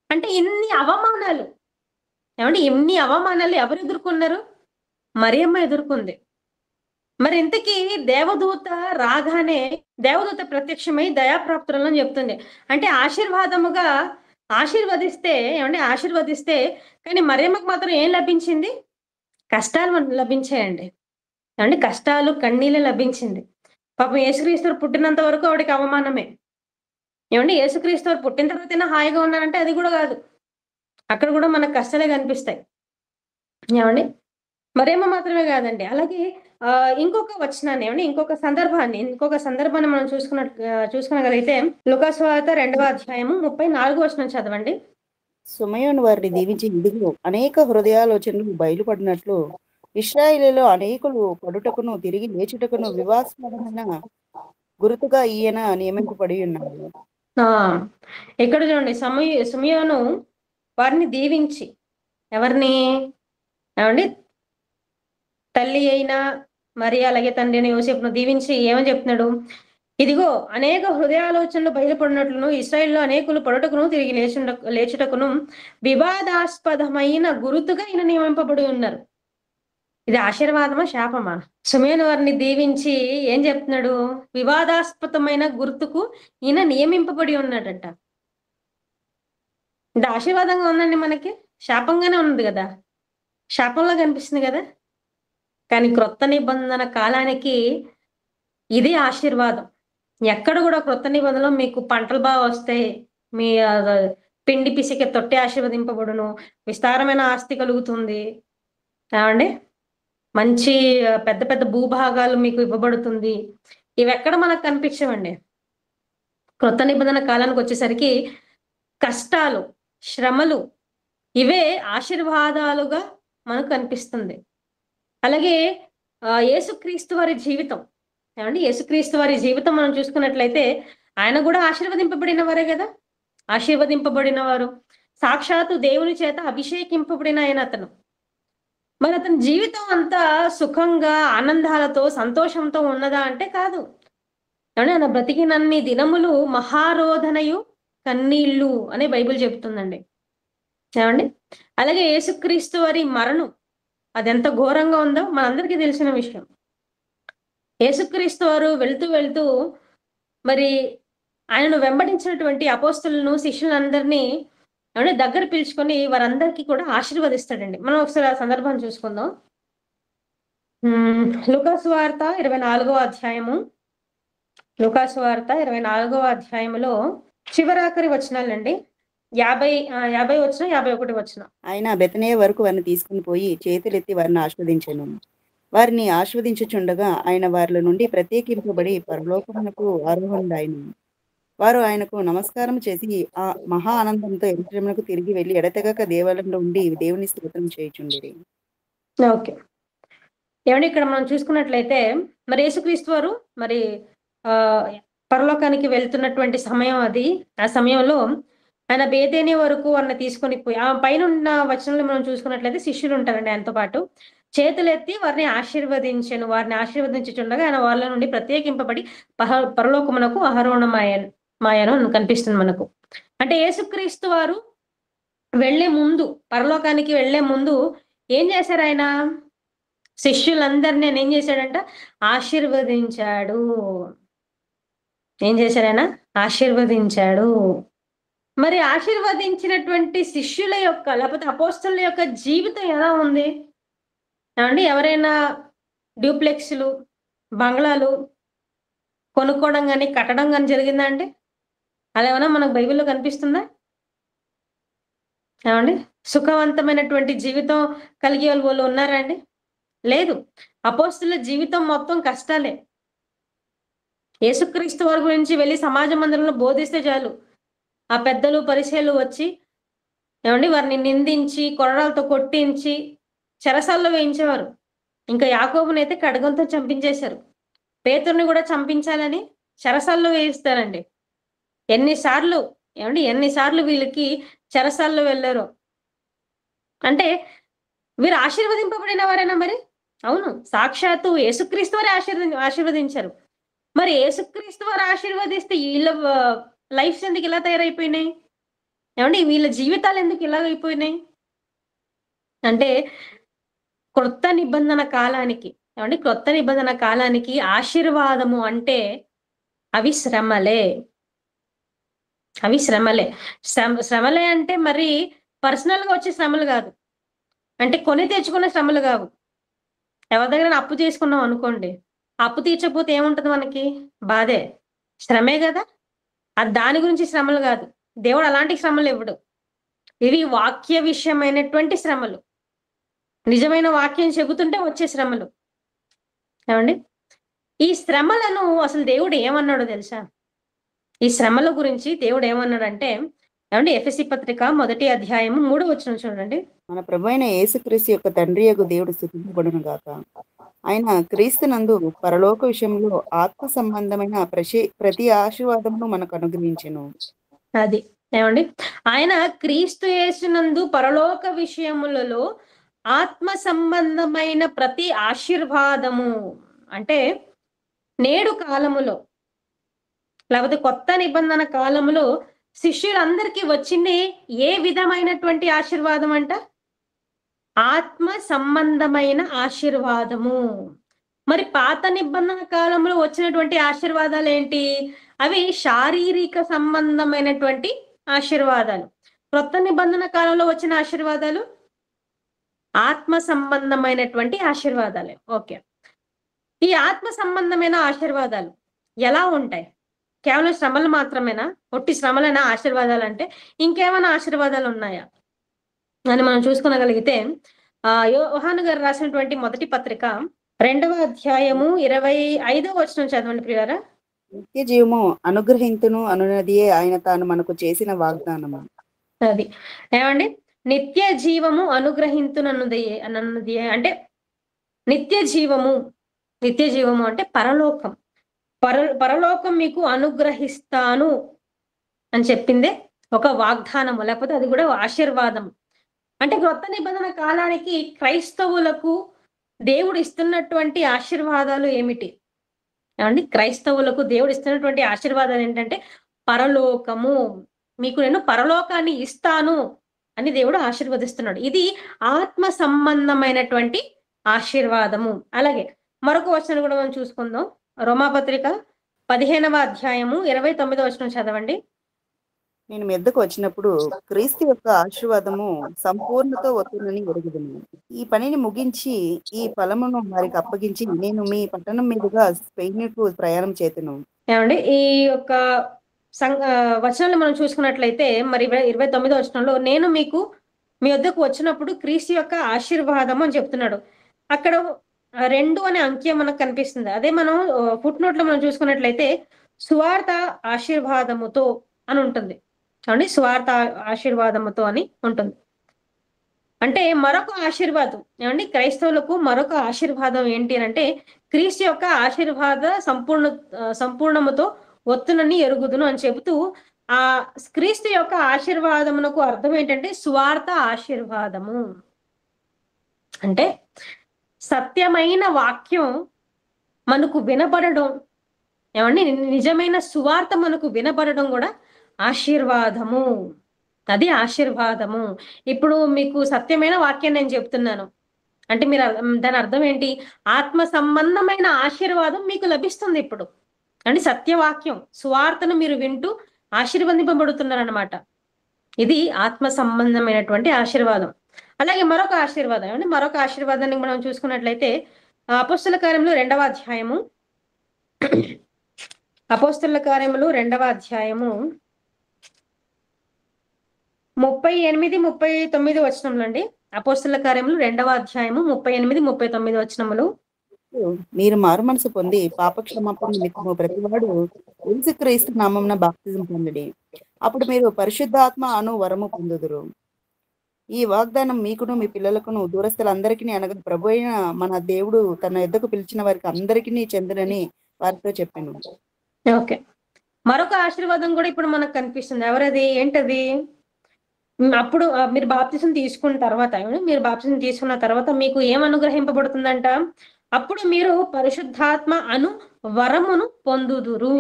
అంటే ఇన్ని అవమానాలు ఎవరు ఎదుర్కొన్నారు? మరియమ్మ ఎదుర్కొంది. మరి ఇంతకీ దేవదూత రాగానే దేవదూత ప్రత్యక్షమై దయాప్రాప్తులని చెప్తుంది. అంటే ఆశీర్వాదముగా ఆశీర్వదిస్తే ఏమండి ఆశీర్వదిస్తే కానీ మరియమ్మకు మాత్రం ఏం లభించింది? కష్టాలు లభించాయండి. ఏవండీ కష్టాలు, కన్నీళ్లు లభించింది. పాపం యేసుక్రీస్తు పుట్టినంత వరకు ఆవిడకి అవమానమే. ఏవండీ యేసుక్రీస్తు వారు పుట్టిన తర్వాతైనా హాయిగా ఉన్నారంటే అది కూడా కాదు. అక్కడ కూడా మనకు కష్టాలే కనిపిస్తాయి. ఏవండీ? మరియమ్మ మాత్రమే కాదండి. అలాగే ఇంకొక వచనాన్ని ఏవండీ ఇంకొక సందర్భాన్ని మనం చూసుకోగలిగితే లూకాసు వార్త 2వ అధ్యాయము 34వ వచనం చదవండి. సుమయోను వారిని దీవించి, ఇదిగో అనేక హృదయాలోచనలు బయలుపడినట్లు ఇశ్రాయేలులో అనేకులు పడుటకును తిరిగి లేచుటకును వివాదాస్పదమైన గుర్తుగా ఈయన నియమింపబడి ఉన్నాడు. ఆ! ఇక్కడ చూడండి సుమయోను వారిని దీవించి ఎవరిని? ఏవండీ? తల్లి అయిన మరియ అలాగే తండ్రి అయిన యోసేపును దీవించి ఏమని చెప్తున్నాడు? ఇదిగో అనేక హృదయాలోచనలు బయలుపడినట్లును ఇశ్రాయేలులో అనేకులు పడుటకును తిరిగి లేచుటకును వివాదాస్పదమైన గురుతుగా ఈయన నియమింపబడి ఉన్నారు. ఇది ఆశీర్వాదమా? శాపమా? సుమయోను వారిని దీవించి ఏం చెప్తున్నాడు? వివాదాస్పదమైన గుర్తుకు ఈయన నియమింపబడి ఉన్నాడట. ఇది ఆశీర్వాదంగా ఉందండి మనకి? శాపంగానే ఉంది కదా! శాపంలా కనిపిస్తుంది కదా! కానీ క్రొత్త నిబంధన కాలానికి ఇది ఆశీర్వాదం. ఎక్కడ కూడా క్రొత్త నిబంధనలో మీకు పంటలు బాగా వస్తాయి. మీ పిండి పిసికే తొట్టి ఆశీర్వదింపబడును. విస్తారమైన ఆస్తి కలుగుతుంది. ఏవండీ? మంచి పెద్ద పెద్ద భూభాగాలు మీకు ఇవ్వబడుతుంది. ఇవెక్కడ మనకు కనిపించవండి. క్రొత్త నిబంధన కాలానికి వచ్చేసరికి కష్టాలు, శ్రమలు ఇవే ఆశీర్వాదాలుగా మనకు కనిపిస్తుంది. అలాగే యేసుక్రీస్తు వారి జీవితం ఏమండి? యేసుక్రీస్తు వారి జీవితం మనం చూసుకున్నట్లయితే ఆయన కూడా ఆశీర్వదింపబడిన వారే కదా! ఆశీర్వదింపబడిన వారు. సాక్షాత్తు దేవుని చేత అభిషేకింపబడిన ఆయన అతను. మరి అతని జీవితం అంతా సుఖంగా, ఆనందాలతో, సంతోషంతో ఉన్నదా అంటే కాదు. ఏమండి? ఆయన బ్రతికినన్ని దినములు మహారోదనయు, కన్నీళ్ళు అనే బైబిల్ చెప్తుందండి. ఏమండి? అలాగే యేసుక్రీస్తు వారి మరణం అదెంత ఘోరంగా ఉందో మనందరికీ తెలిసిన విషయం. యేసుక్రీస్తు వారు వెళ్తూ మరి ఆయనను వెంబడించినటువంటి అపోస్తలులను, శిష్యులందరినీ ఏమండి దగ్గర పిలుచుకొని వారందరికీ కూడా ఆశీర్వదిస్తాడండి. మనం ఒకసారి ఆ సందర్భాన్ని చూసుకుందాం. లూకాసు వార్త 24వ అధ్యాయము. లూకాసు వార్త 24వ అధ్యాయములో చివరాఖరి వచనాలండి. 50 వచనం, 51 వచనం. ఆయన బెతనియ వరకు వారిని తీసుకుని పోయి చేతులెత్తి వారిని ఆస్వాదించెను. వారిని ఆస్వాదించుచుండగా ఆయన వారిలో నుండి ప్రత్యేకింపబడి పరలోకమునకు ఆరోహణుడాయెను. వారు ఆయనకు నమస్కారం చేసి ఆ మహా ఆనందంతో యెరూషలేమునకు తిరిగి వెళ్లి ఎడతెగక దేవాలయంలో ఉండి దేవుని స్తోత్రం చేయుచుండిరి. ఓకే. ఏమండి ఇక్కడ మనం చూసుకున్నట్లయితే మరి యేసుక్రీస్తు వారు మరి పరలోకానికి వెళ్తున్నటువంటి సమయం అది. ఆ సమయంలో ఆయన బేతేనియ వరకు ఆయన తీసుకొని పోయి ఆ పైనున్న వచనంలో మనం చూసుకున్నట్లయితే శిష్యులు ఉంటారండి ఆయనతో పాటు. చేతులెత్తి వారిని ఆశీర్వదించెను. వారిని ఆశీర్వదించుచుండగా ఆయన వాళ్ళ నుండి ప్రత్యేకింపబడి పరలోకమునకు ఆరోహణమాయెను అని కనిపిస్తుంది మనకు. అంటే యేసుక్రీస్తు వారు పరలోకానికి వెళ్లే ముందు ఏం చేశారు ఆయన? శిష్యులందరినీ ఆయన ఏం చేశాడంట? ఆశీర్వదించాడు. ఏం చేశాడు ఆయన? ఆశీర్వదించాడు. మరి ఆశీర్వదించినటువంటి శిష్యుల యొక్క లేకపోతే అపోస్తలుల యొక్క జీవితం ఎలా ఉంది? ఏమండి? ఎవరైనా డ్యూప్లెక్స్‌లు, బంగ్లాలు కొనుక్కోవడం గాని, కట్టడం గాని జరిగిందా అండి? అలా ఏమన్నా మనకు బైబిల్‌లో కనిపిస్తుందా? ఏమండి? సుఖవంతమైనటువంటి జీవితం కలిగే వాళ్ళు ఉన్నారా అండి? లేదు. అపోస్తలుల జీవితం మొత్తం కష్టాలే. యేసుక్రీస్తు వారి గురించి వెళ్లి సమాజ మందిరంలో బోధిస్తే చాలు. ఆ పెద్దలు, పరిసయ్యులు వచ్చి ఏమండి వారిని నిందించి, కొరడాలతో కొట్టించి, చెరసాల్లో వేయించేవారు. ఇంకా యాకోబునైతే ఖడ్గంతో చంపించేశారు. పేతురుని కూడా చంపించాలని చెరసాల్లో వేయిస్తారండి. ఎన్నిసార్లు వీళ్ళకి చెరసాల్లో వెళ్ళారో. అంటే వీరు ఆశీర్వదింపబడిన వారేనా మరి? అవును. సాక్షాత్తు యేసుక్రీస్తు వారే ఆశీర్వదించారు. మరి యేసుక్రీస్తు వారు ఆశీర్వదిస్తే వీళ్ళ లైఫ్స్ ఎందుకు ఇలా తయారైపోయినాయి? ఏమండి వీళ్ళ జీవితాలు ఎందుకు ఇలాగైపోయినాయి? అంటే క్రొత్త నిబంధన కాలానికి ఏమండి క్రొత్త నిబంధన కాలానికి ఆశీర్వాదము అంటే అవి శ్రమలే. అవి శ్రమలే. శ్రమలే అంటే మరి పర్సనల్ గా వచ్చే శ్రమలు కాదు. అంటే కొని తెచ్చుకున్న శ్రమలు కావు. ఎవరి దగ్గర అప్పు చేసుకున్నాం అనుకోండి, అప్పు తీర్చకపోతే ఏముంటది మనకి? బాధే. శ్రమే కదా. అది దాని గురించి శ్రమలు కాదు. దేవుడు అలాంటి శ్రమలు ఇవ్వడు. ఇవి వాక్య విషయమైనటువంటి శ్రమలు. నిజమైన వాక్యం చెబుతుంటే వచ్చే శ్రమలు. ఏమండి ఈ శ్రమలను అసలు దేవుడు ఏమన్నాడో తెలుసా? ఈ శ్రమల గురించి దేవుడు ఏమన్నాడంటే, ఏమండి ఎఫెసీ పత్రిక 1వ అధ్యాయము 3వ వచనం చూడండి. మన ప్రభు అయిన యేసుక్రీస్తు యొక్క తండ్రి యొక్క దేవుడు స్తుతింపబడును గాక. ఆయన క్రీస్తునందు పరలోక విషయంలో ఆత్మ సంబంధమైన ప్రతి ఆశీర్వాదమును మనకు అనుగ్రహించెను. అది ఏమండి ఆయన క్రీస్తు యేసునందు పరలోక విషయములలో ఆత్మ సంబంధమైన ప్రతి ఆశీర్వాదము అంటే నేడు కాలములో లేకపోతే కొత్త నిబంధన కాలములో శిష్యులందరికీ వచ్చింది ఏ విధమైనటువంటి ఆశీర్వాదం అంట? ఆత్మ సంబంధమైన ఆశీర్వాదము. మరి పాత నిబంధన కాలంలో వచ్చినటువంటి ఆశీర్వాదాలు ఏంటి? అవి శారీరక సంబంధమైనటువంటి ఆశీర్వాదాలు. క్రొత్త నిబంధన కాలంలో వచ్చిన ఆశీర్వాదాలు ఆత్మ సంబంధమైనటువంటి ఆశీర్వాదాలే. ఓకే, ఈ ఆత్మ సంబంధమైన ఆశీర్వాదాలు ఎలా ఉంటాయి? కేవలం శ్రమలు మాత్రమేనా? ఒట్టి శ్రమలైన ఆశీర్వాదాలు అంటే ఇంకేమైనా ఆశీర్వాదాలు ఉన్నాయా అని మనం చూసుకోగలిగితే యోహాను గారు రాసినటువంటి మొదటి పత్రిక 2వ అధ్యాయము 25వ వచనం చదవండి ప్రియారా. నిత్య జీవము అనుగ్రహింతును అనున్నదియే ఆయన తాను మనకు చేసిన వాగ్దానము. అది ఏమండి నిత్య జీవము అనుగ్రహింతునన్నది అంటే నిత్య జీవము అంటే పరలోకం. పరలోకం మీకు అనుగ్రహిస్తాను అని చెప్పిందే ఒక వాగ్దానము, లేకపోతే అది కూడా ఆశీర్వాదం. అంటే క్రొత్త నిబంధన కాలానికి క్రైస్తవులకు దేవుడు ఇస్తున్నటువంటి ఆశీర్వాదాలు ఏమిటి ఏమండి? క్రైస్తవులకు దేవుడు ఇస్తున్నటువంటి ఆశీర్వాదాలు ఏంటంటే పరలోకము. మీకు నేను పరలోకాన్ని ఇస్తాను అని దేవుడు ఆశీర్వదిస్తున్నాడు. ఇది ఆత్మ సంబంధమైనటువంటి ఆశీర్వాదము. అలాగే మరొక వచనం కూడా మనం చూసుకుందాం. రోమాపత్రిక 15వ అధ్యాయము 29వ వచనం చదవండి. నేను మెద్దకు వచ్చినప్పుడు క్రీస్తు యొక్క ఆశీర్వాదము సంపూర్ణతో వస్తుందని ఎరుగుదును. ఈ పనిని ముగించి ఈ ఫలమును వారికి అప్పగించి నేను మీ పట్టణం మీదుగా స్పెయిన్కు ప్రయాణం చేతును. ఏమండి ఈ యొక్క వచనాలు మనం చూసుకున్నట్లయితే మరి 29వ వచనంలో నేను మీకు మీ వద్దకు వచ్చినప్పుడు క్రీస్తు యొక్క ఆశీర్వాదం అని చెప్తున్నాడు. అక్కడ 2 అనే అంకె మనకు కనిపిస్తుంది. అదే మనం ఫుట్ నోట్ లో మనం చూసుకున్నట్లయితే సువార్త ఆశీర్వాదముతో అని ఉంటుంది. చూడండి, సువార్త ఆశీర్వాదముతో అని ఉంటుంది. అంటే మరొక ఆశీర్వాదం ఏమండి క్రైస్తవులకు మరొక ఆశీర్వాదం ఏంటి అంటే క్రీస్తు యొక్క ఆశీర్వాద సంపూర్ణముతో ఒత్తునని ఎరుగుదును అని చెబుతూ ఆ క్రీస్తు యొక్క ఆశీర్వాదమునకు అర్థం ఏంటంటే సువార్త ఆశీర్వాదము. అంటే సత్యమైన వాక్యం మనకు వినబడడం ఏమండి నిజమైన సువార్త మనకు వినబడడం కూడా ఆశీర్వాదము. అది ఆశీర్వాదము. ఇప్పుడు మీకు సత్యమైన వాక్యం నేను చెప్తున్నాను అంటే మీరు దాని అర్థం ఏంటి? ఆత్మ సంబంధమైన ఆశీర్వాదం మీకు లభిస్తుంది ఇప్పుడు. అంటే సత్యవాక్యం సువార్తను మీరు వింటూ ఆశీర్వదింపబడుతున్నారనమాట. ఇది ఆత్మ సంబంధమైనటువంటి ఆశీర్వాదం. అలాగే మరొక ఆశీర్వాదం అంటే మరొక ఆశీర్వాదాన్ని మనం చూసుకున్నట్లయితే అపోస్తల కార్యములు 2వ అధ్యాయము 38, 39 వచనములు అండి. అపోస్తల కార్యములు 2వ అధ్యాయము 38, 39 వచనములు. మీరు మారు మనసు పొంది పాపక్షమాపణ నిమిత్తము ప్రతివాడు యేసుక్రీస్తు నామమున బాప్తిజం పొందుడి. అప్పుడు మీరు పరిశుద్ధాత్మ అను వరము పొందుదురు. ఈ వాగ్దానం మీకును మీ పిల్లలకును దూరస్తులందరికీ అనగా ప్రభు అయిన మన దేవుడు తన యొద్దకు పిలిచిన వారికి అందరికీ చెందునని వారితో చెప్పాను. ఓకే, మరొక ఆశీర్వాదం కూడా ఇప్పుడు మనకు కనిపిస్తుంది. ఎవరది? ఏంటది? అప్పుడు మీరు బాప్తిసం తీసుకున్న తర్వాత మీకు ఏం అనుగ్రహింపబడుతుందంట? అప్పుడు మీరు పరిశుద్ధాత్మ అను వరమును పొందుదురు.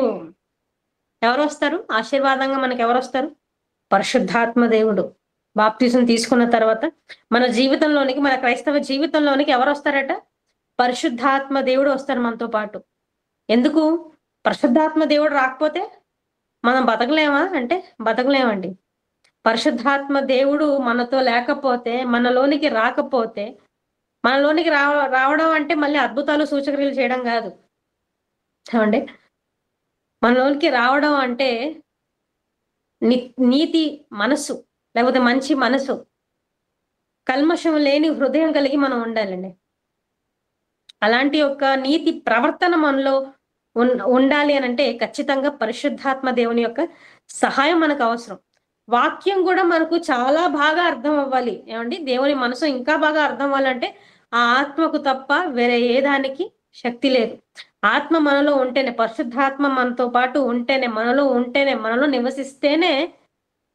ఎవరు వస్తారు ఆశీర్వాదంగా? మనకు ఎవరు వస్తారు? పరిశుద్ధాత్మ దేవుడు. బాప్తిసం తీసుకున్న తర్వాత మన జీవితంలోనికి, మన క్రైస్తవ జీవితంలోనికి ఎవరు వస్తారట? పరిశుద్ధాత్మ దేవుడు వస్తాడు మనతో పాటు. ఎందుకు? పరిశుద్ధాత్మ దేవుడు రాకపోతే మనం బతకలేమా అంటే బతకలేమండి. పరిశుద్ధాత్మ దేవుడు మనతో లేకపోతే, మనలోనికి రాకపోతే, మనలోనికి రావడం అంటే మళ్ళీ అద్భుతాలు సూచక్రియలు చేయడం కాదు. ఏమండి? మనలోనికి రావడం అంటే నీతి మనస్సు, లేకపోతే మంచి మనసు, కల్మషం లేని హృదయం కలిగి మనం ఉండాలండి. అలాంటి ఒక నీతి ప్రవర్తన మనలో ఉండాలి అని అంటే ఖచ్చితంగా పరిశుద్ధాత్మ దేవుని యొక్క సహాయం మనకు అవసరం. వాక్యం కూడా మనకు చాలా బాగా అర్థం అవ్వాలి. ఏమండి? దేవుని మనసు ఇంకా బాగా అర్థం అవ్వాలంటే ఆ ఆత్మకు తప్ప వేరే ఏ దానికి శక్తి లేదు. ఆత్మ మనలో ఉంటేనే, పరిశుద్ధాత్మ మనతో పాటు ఉంటేనే, మనలో నివసిస్తేనే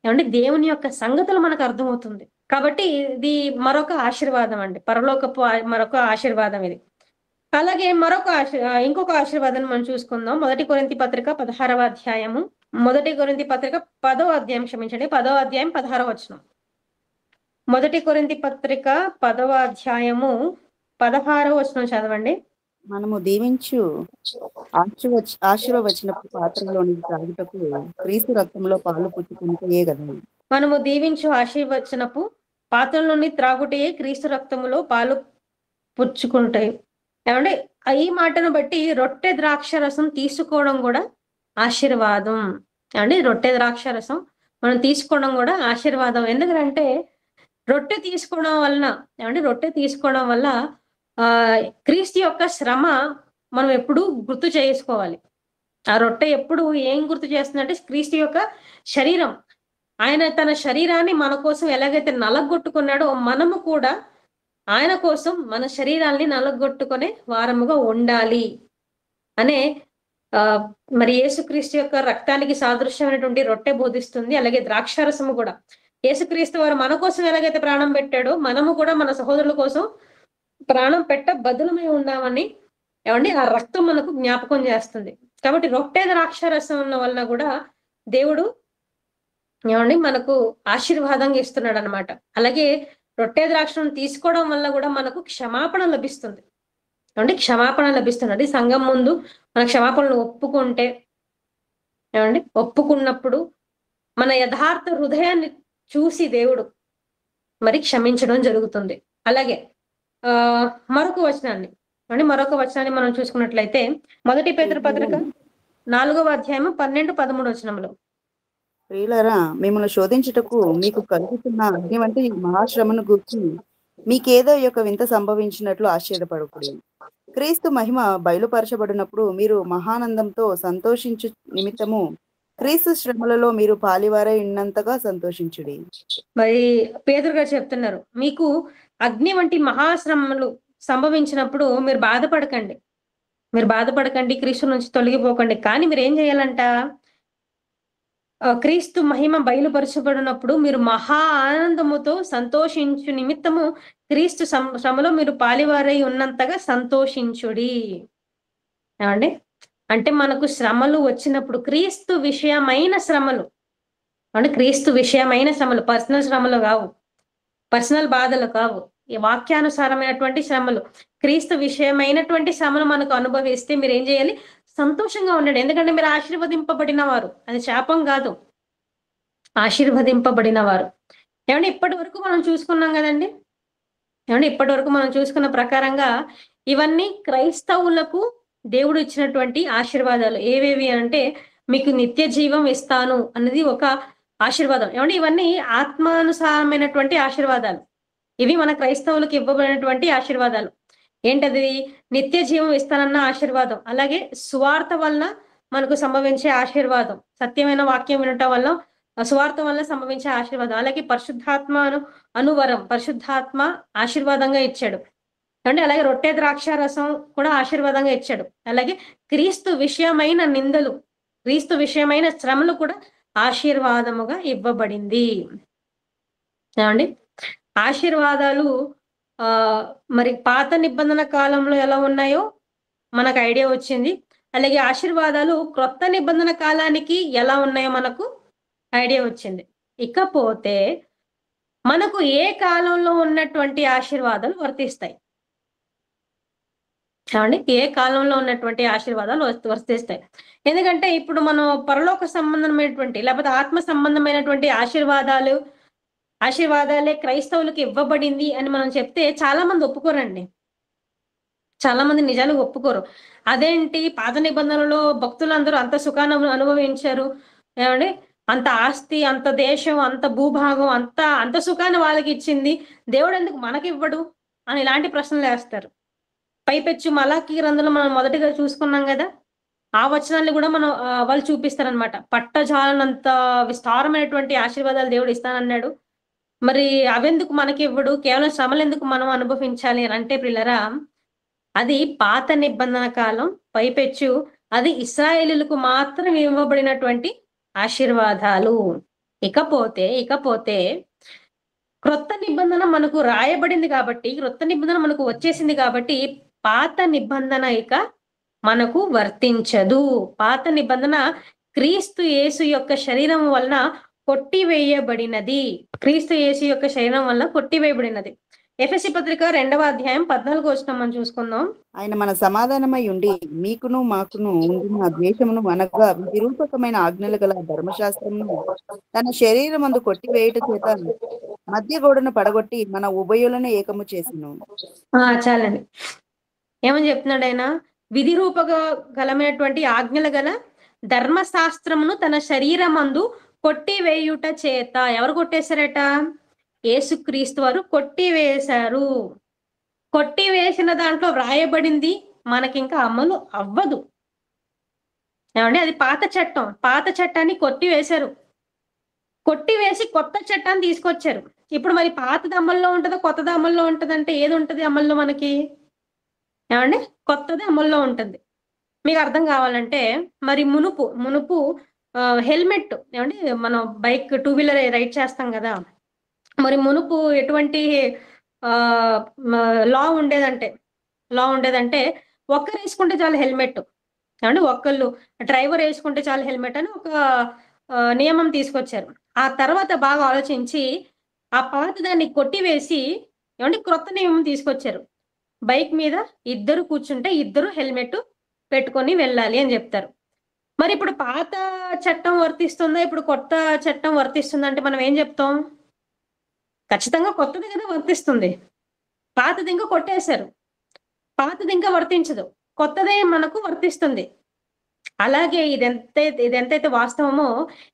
ఏమంటే దేవుని యొక్క సంగతులు మనకు అర్థమవుతుంది. కాబట్టి ఇది మరొక ఆశీర్వాదం అండి. పరలోకపు మరొక ఆశీర్వాదం ఇది. అలాగే ఇంకొక ఆశీర్వాదాన్ని మనం చూసుకుందాం. 1 కొరింథీ పత్రిక 16వ అధ్యాయము. 1 కొరింథీ పత్రిక 10వ అధ్యాయం, క్షమించండి, 10వ అధ్యాయం 16వ వచనం. 1 కొరింథీ పత్రిక 10వ అధ్యాయము 16వ వచనం చదవండి. మనము దీవించు ఆశీర్వచనపు పాత్రలోని త్రాగుటకు క్రీస్తు రక్తంలో పాలు పుచ్చుకుంటే కదా. మనము దీవించు ఆశీర్వచనపు పాత్రలోని త్రాగుటయే క్రీస్తు రక్తములో పాలు పుచ్చుకుంటాయి. ఏమంటే ఈ మాటను బట్టి రొట్టె ద్రాక్ష రసం తీసుకోవడం కూడా ఆశీర్వాదం. ఏమండి? రొట్టె ద్రాక్ష రసం మనం తీసుకోవడం కూడా ఆశీర్వాదం. ఎందుకంటే రొట్టె తీసుకోవడం వల్ల క్రీస్తు యొక్క శ్రమ మనం ఎప్పుడు గుర్తు చేసుకోవాలి. ఆ రొట్టె ఎప్పుడు ఏం గుర్తు చేస్తుందంటే క్రీస్తు యొక్క శరీరం. ఆయన తన శరీరాన్ని మన కోసం ఎలాగైతే నలగొట్టుకున్నాడో మనము కూడా ఆయన కోసం మన శరీరాన్ని నలగొట్టుకునే వారముగా ఉండాలి అనే మరి యేసుక్రీస్తు యొక్క రక్తానికి సాదృశ్యమైనటువంటి రొట్టె బోధిస్తుంది. అలాగే ద్రాక్షారసము కూడా యేసుక్రీస్తు వారు మన కోసం ఎలాగైతే ప్రాణం పెట్టాడో మనము కూడా మన సహోదరుల కోసం ప్రాణం పెట్ట బదులమై ఉన్నామని ఏమండి ఆ రక్తం మనకు జ్ఞాపకం చేస్తుంది. కాబట్టి రొట్టె ద్రాక్షారసం ఉన్న వలన కూడా దేవుడు ఏమండి మనకు ఆశీర్వాదంగా ఇస్తున్నాడు అనమాట. అలాగే రొట్టె ద్రాక్షను తీసుకోవడం వల్ల కూడా మనకు క్షమాపణ లభిస్తుంది. ఏమండి క్షమాపణ లభిస్తున్నది. సంఘం ముందు మన క్షమాపణను ఒప్పుకుంటే, ఏమండి ఒప్పుకున్నప్పుడు మన యథార్థ హృదయాన్ని చూసి దేవుడు మరి క్షమించడం జరుగుతుంది. అలాగే మరొక వచనాన్ని మనం చూసుకున్నట్లయితే 1 పేతురు పత్రిక 4వ అధ్యాయము 12-13 వచనములు. ప్రియులారా, మిమ్మల్ని శోధించుటకు మీకు కలుగుతున్న అగ్ని వంటి మహాశ్రమను గూర్చి మీకేదో యొక్క వింత సంభవించినట్లు ఆశ్చర్యపడకూడదు. క్రీస్తు మహిమ బయలుపరచబడినప్పుడు మీరు మహానందంతో సంతోషించు నిమిత్తము క్రీస్తు శ్రమలలో మీరు పాలివారై ఉన్నంతగా సంతోషించుడి. మరి పేతురు గారు చెప్తున్నారు, మీకు అగ్ని వంటి మహాశ్రమలు సంభవించినప్పుడు మీరు బాధపడకండి, క్రీస్తు నుంచి తొలగిపోకండి. కానీ మీరు ఏం చేయాలంట? క్రీస్తు మహిమ బయలుపరచబడినప్పుడు మీరు మహా ఆనందముతో సంతోషించు నిమిత్తము క్రీస్తు శ్రమలో మీరు పాలివారై ఉన్నంతగా సంతోషించుడి. ఏమండి? అంటే మనకు శ్రమలు వచ్చినప్పుడు క్రీస్తు విషయమైన శ్రమలు, అంటే క్రీస్తు విషయమైన శ్రమలు, పర్సనల్ శ్రమలు కావు, పర్సనల్ బాధలు కావు, ఈ వాక్యానుసారమైనటువంటి శ్రమలు, క్రీస్తు విషయమైనటువంటి శ్రమలు మనకు అనుభవిస్తే మీరు ఏం చేయాలి? సంతోషంగా ఉండండి. ఎందుకంటే మీరు ఆశీర్వదింపబడిన వారు, అది శాపం కాదు, ఆశీర్వదింపబడిన వారు. ఏమంటే ఇప్పటి వరకు మనం చూసుకున్నాం కదండి. ఇప్పటి వరకు మనం చూసుకున్న ప్రకారంగా ఇవన్నీ క్రైస్తవులకు దేవుడు ఇచ్చినటువంటి ఆశీర్వాదాలు. ఏవేవి అంటే మీకు నిత్య జీవం ఇస్తాను అన్నది ఒక ఆశీర్వాదం. ఏమంటే ఇవన్నీ ఆత్మానుసారమైనటువంటి ఆశీర్వాదాలు. ఇవి మన క్రైస్తవులకు ఇవ్వబడినటువంటి ఆశీర్వాదాలు. ఏంటది? నిత్య జీవం ఇస్తానన్న ఆశీర్వాదం, అలాగే సువార్త వలన మనకు సంభవించే ఆశీర్వాదం, సత్యమైన వాక్యం వినటం వల్ల సువార్త వల్ల సంభవించే ఆశీర్వాదం, అలాగే పరిశుద్ధాత్మ అనువరం, పరిశుద్ధాత్మ ఆశీర్వాదంగా ఇచ్చాడు. అంటే అలాగే రొట్టె ద్రాక్ష రసం కూడా ఆశీర్వాదంగా ఇచ్చాడు. అలాగే క్రీస్తు విషయమైన నిందలు, క్రీస్తు విషయమైన శ్రమలు కూడా ఆశీర్వాదముగా ఇవ్వబడింది. ఏమండి? ఆశీర్వాదాలు మరి పాత నిబంధన కాలంలో ఎలా ఉన్నాయో మనకు ఐడియా వచ్చింది. అలాగే ఆశీర్వాదాలు క్రొత్త నిబంధన కాలానికి ఎలా ఉన్నాయో మనకు ఐడియా వచ్చింది. ఇకపోతే మనకు ఏ కాలంలో ఉన్నటువంటి ఆశీర్వాదాలు వర్తిస్తాయి? ఏమండి ఏ కాలంలో ఉన్నటువంటి ఆశీర్వాదాలు వర్తిస్తాయి. ఎందుకంటే ఇప్పుడు మనం పరలోక సంబంధమైనటువంటి లేకపోతే ఆత్మ సంబంధమైనటువంటి ఆశీర్వాదాలే క్రైస్తవులకు ఇవ్వబడింది అని మనం చెప్తే చాలా మంది ఒప్పుకోరండి. చాలా మంది నిజానికి ఒప్పుకోరు. అదేంటి పాత నిబంధనలో భక్తులందరూ అంత సుఖాన్ని అనుభవించారు. ఏవండీ? అంత ఆస్తి, అంత దేశం, అంత భూభాగం, అంత సుఖాన్ని వాళ్ళకిచ్చింది. దేవుడెందుకు మనకివ్వడు? అని ఇలాంటి ప్రశ్నలేస్తారు. పైపెచ్చు మలాకీ గ్రంథంలో మనం మొదటిగా చూసుకున్నాం గదా! ఆ వచనాన్ని గూడా మనం వాళ్ళు చూపిస్తారనమాట. పట్టజాలనంత విస్తారమైనటువంటి ఆశీర్వాదాలు దేవుడు ఇస్తానన్నాడు. మరి అవెందుకు మనకివ్వడు? కేవలం శ్రమలెందుకు మనం అనుభవించాలి అనంటే ప్రియులారా, అది పాత నిబంధన కాలం పైపెచ్చు అది ఇశ్రాయేలీయులకు మాత్రం ఇవ్వబడినటువంటి ఆశీర్వాదాలు. ఇకపోతే క్రొత్త నిబంధన మనకు రాయబడింది కాబట్టి, క్రొత్త నిబంధన మనకు వచ్చేసింది కాబట్టి, పాత నిబంధన ఇక మనకు వర్తించదు. పాత నిబంధన క్రీస్తు యేసు యొక్క శరీరం వలన కొట్టివేయబడినది. క్రీస్తు యేసు యొక్క శరీరం వలన కొట్టివేయబడినది. ఎఫెసీ పత్రిక 2వ అధ్యాయం 14 వచనం మనం చూసుకుందాం. ఆయన మన సమాధానమై ఉండి మీకును మాకును ఉండిన ద్వేషమును అనగా విరూపకమైన ఆజ్ఞలు గల ధర్మశాస్త్రమును తన శరీరమందు కొట్టివేయుట చేత మధ్య గోడను పడగొట్టి మన ఉభయులను ఏకము చేసెను. చాలండి. ఏమని చెప్తున్నాడు ఆయన? విధి రూపగలమైనటువంటి ఆజ్ఞలు గల ధర్మశాస్త్రమును తన శరీరమందు కొట్టివేయుట చేత. ఎవరు కొట్టేశారట? యేసుక్రీస్తు వారు కొట్టివేశారు. కొట్టివేసిన దాంట్లో వ్రాయబడింది మనకింకా అమలు అవ్వదు. ఏమండి? అది పాత చట్టం. పాత చట్టాన్ని కొట్టివేశారు. కొట్టివేసి కొత్త చట్టాన్ని తీసుకొచ్చారు. ఇప్పుడు మరి పాతది అమల్లో ఉంటదా? కొత్తది అమల్లో ఉంటదంటే ఏది ఉంటది అమల్లో మనకి? ఏమండి? కొత్తది అమల్లో ఉంటుంది. మీకు అర్థం కావాలంటే మరి మునుపు హెల్మెట్ ఏమండి? మనం బైక్ 2 వీలర్ రైడ్ చేస్తాం కదా! మరి మునుపు ఎటువంటి లా ఉండేదంటే ఒక్కరు వేసుకుంటే చాలు హెల్మెట్. ఏమండి? ఒక్కళ్ళు డ్రైవర్ వేసుకుంటే చాలు హెల్మెట్ అని ఒక నియమం తీసుకొచ్చారు. ఆ తర్వాత బాగా ఆలోచించి ఆ పాతదాన్ని కొట్టివేసి ఏమండి క్రొత్త నియమం తీసుకొచ్చారు. బైక్ మీద ఇద్దరు కూర్చుంటే ఇద్దరు హెల్మెట్ పెట్టుకొని వెళ్ళాలి అని చెప్తారు. మరి ఇప్పుడు పాత చట్టం వర్తిస్తుందా? ఇప్పుడు కొత్త చట్టం వర్తిస్తుందా అంటే మనం ఏం చెప్తాం? ఖచ్చితంగా కొత్తది కదా వర్తిస్తుంది. పాతది ఇంకా కొట్టేశారు. పాతది ఇంకా వర్తించదు. కొత్తదే మనకు వర్తిస్తుంది. అలాగే ఇదెంతైతే వాస్తవమో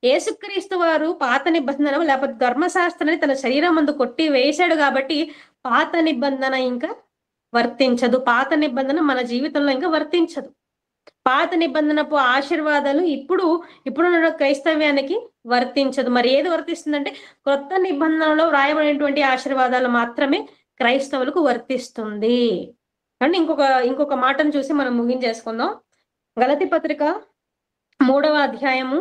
యేసుక్రీస్తు వారు పాత నిబంధన లేకపోతే ధర్మశాస్త్రాన్ని తన శరీరం ముందు కొట్టి వేశాడు కాబట్టి పాత నిబంధన ఇంకా వర్తించదు. పాత నిబంధన మన జీవితంలో ఇంకా వర్తించదు. పాత నిబంధనపు ఆశీర్వాదాలు ఇప్పుడున్న క్రైస్తవ్యానికి వర్తించదు. మరి ఏది వర్తిస్తుందంటే క్రొత్త నిబంధనలో వ్రాయబడినటువంటి ఆశీర్వాదాలు మాత్రమే క్రైస్తవులకు వర్తిస్తుంది. అండ్ ఇంకొక మాటను చూసి మనం ముగించేసుకుందాం. గలతీ పత్రిక 3వ అధ్యాయము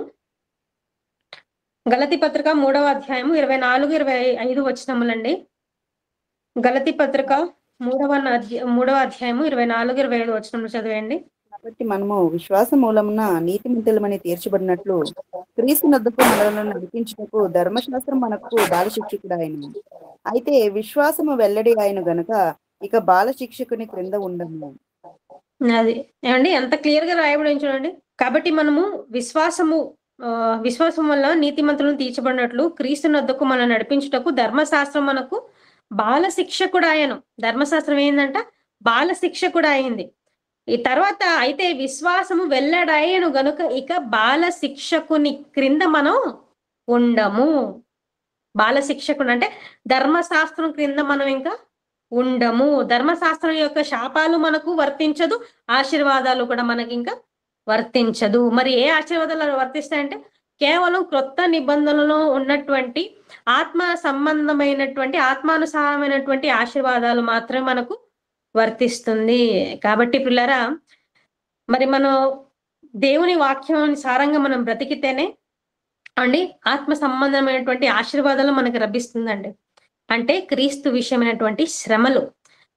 24-25 వచనములండి. గలతీ పత్రిక 3వ అధ్యాయము 24-25 వచనములు చదివేయండి. కాబట్టి మనము విశ్వాస మూలమున నీతిమంతులమని తీర్చబడినట్లు క్రీస్తు నొద్దకు మనలను నడిపించుటకు ధర్మశాస్త్రం మనకు బాలశిక్షకుడు ఆయన. అయితే విశ్వాసము వెల్లడి ఆయన గనుక ఇక బాలశిక్షకుని క్రింద ఉండము. అది ఏమండి ఎంత క్లియర్ గా రాయబడి చూడండి. కాబట్టి మనము విశ్వాసం వల్ల నీతిమంతులను తీర్చబడినట్లు క్రీస్తు నొద్దకు మనం నడిపించుటకు ధర్మశాస్త్రం మనకు బాల శిక్షకుడు ఆయను. ధర్మశాస్త్రం ఏందంట? బాల శిక్షకుడు అయింది. ఈ తర్వాత అయితే విశ్వాసము వెల్లడాయను గనుక ఇక బాల శిక్షకుని క్రింద మనం ఉండము. బాల శిక్షకుడు అంటే ధర్మశాస్త్రం క్రింద మనం ఇంకా ఉండము. ధర్మశాస్త్రం యొక్క శాపాలు మనకు వర్తించదు, ఆశీర్వాదాలు కూడా మనకి ఇంకా వర్తించదు. మరి ఏ ఆశీర్వాదాలు వర్తిస్తాయంటే కేవలం క్రొత్త నిబంధనలో ఉన్నటువంటి ఆత్మానుసారమైనటువంటి ఆశీర్వాదాలు మాత్రమే మనకు వర్తిస్తుంది. కాబట్టి పిల్లరా మరి మనం దేవుని వాక్యానుసారంగా మనం బ్రతికితేనే అండి ఆత్మ సంబంధమైనటువంటి ఆశీర్వాదాలు మనకు లభిస్తుందండి. అంటే క్రీస్తు విషయమైనటువంటి శ్రమలు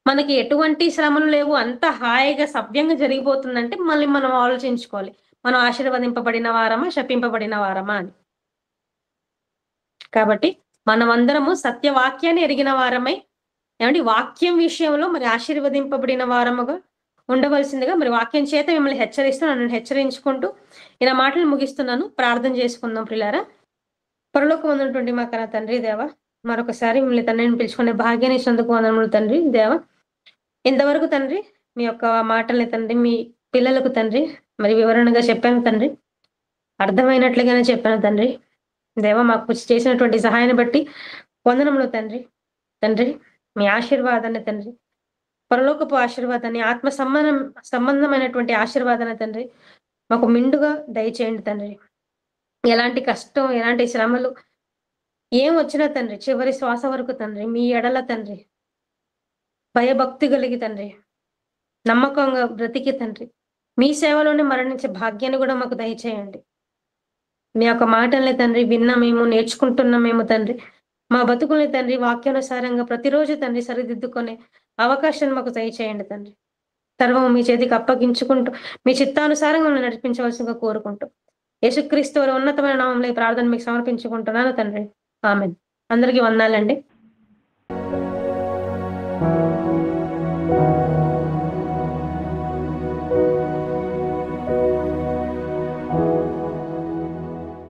మనకి ఎటువంటి శ్రమలు లేవు, అంత హాయిగా సవ్యంగా జరిగిపోతుందంటే మళ్ళీ మనం ఆలోచించుకోవాలి, మనం ఆశీర్వదింపబడిన వారమా శపింపబడిన వారమా అని. కాబట్టి మనమందరము సత్యవాక్యాన్ని ఎరిగిన వారమై ఏమంటే వాక్యం విషయంలో మరి ఆశీర్వదింపబడిన వారముగా ఉండవలసిందిగా మరి వాక్యం చేత మిమ్మల్ని హెచ్చరిస్తూ నన్ను హెచ్చరించుకుంటూ ఇలా మాటలు ముగిస్తున్నాను. ప్రార్థన చేసుకుందాం ప్రియులారా. పరలోకం ఉన్నటువంటి మా కన్న తండ్రి దేవ, మరొకసారి మిమ్మల్ని తండ్రిని పిలుచుకునే భాగ్యాన్ని ఇచ్చినందుకు వందనములు తండ్రి దేవ. ఇంతవరకు తండ్రి మీ యొక్క మాటల్ని తండ్రి మీ పిల్లలకు తండ్రి మరి వివరణగా చెప్పాను తండ్రి, అర్థమైనట్లుగానే చెప్పాను తండ్రి దేవ. మాకు చేసినటువంటి సహాయాన్ని బట్టి వందనములు తండ్రి. తండ్రి మీ ఆశీర్వాదాన్ని తండ్రి, పరలోకపు ఆశీర్వాదాన్ని, ఆత్మ సంబంధమైనటువంటి ఆశీర్వాదాన్ని తండ్రి మాకు మిండుగా దయచేయండి తండ్రి. ఎలాంటి కష్టం, ఎలాంటి శ్రమలు ఏం వచ్చినా తండ్రి చివరి శ్వాస వరకు తండ్రి మీ ఎడల తండ్రి భయభక్తి కలిగి తండ్రి నమ్మకంగా బ్రతికి తండ్రి మీ సేవలోనే మరణించే భాగ్యాన్ని కూడా మాకు దయచేయండి. మీ యొక్క మాటల్ని తండ్రి విన్నా మేము, నేర్చుకుంటున్నాం మేము తండ్రి. మా బతుకుల్ని తండ్రి వాక్యానుసారంగా ప్రతిరోజు తండ్రి సరిదిద్దుకునే అవకాశాన్ని మాకు దయచేయండి తండ్రి. సర్వం మీ చేతికి అప్పగించుకుంటూ మీ చిత్తానుసారంగా మమ్మల్ని నడిపించవలసిందిగా కోరుకుంటూ యేసుక్రీస్తు వారి ఉన్నతమైన నామంలో ఈ ప్రార్థన మీకు సమర్పించుకుంటున్నాను తండ్రి. ఆమేన్. అందరికీ వందనాలండి.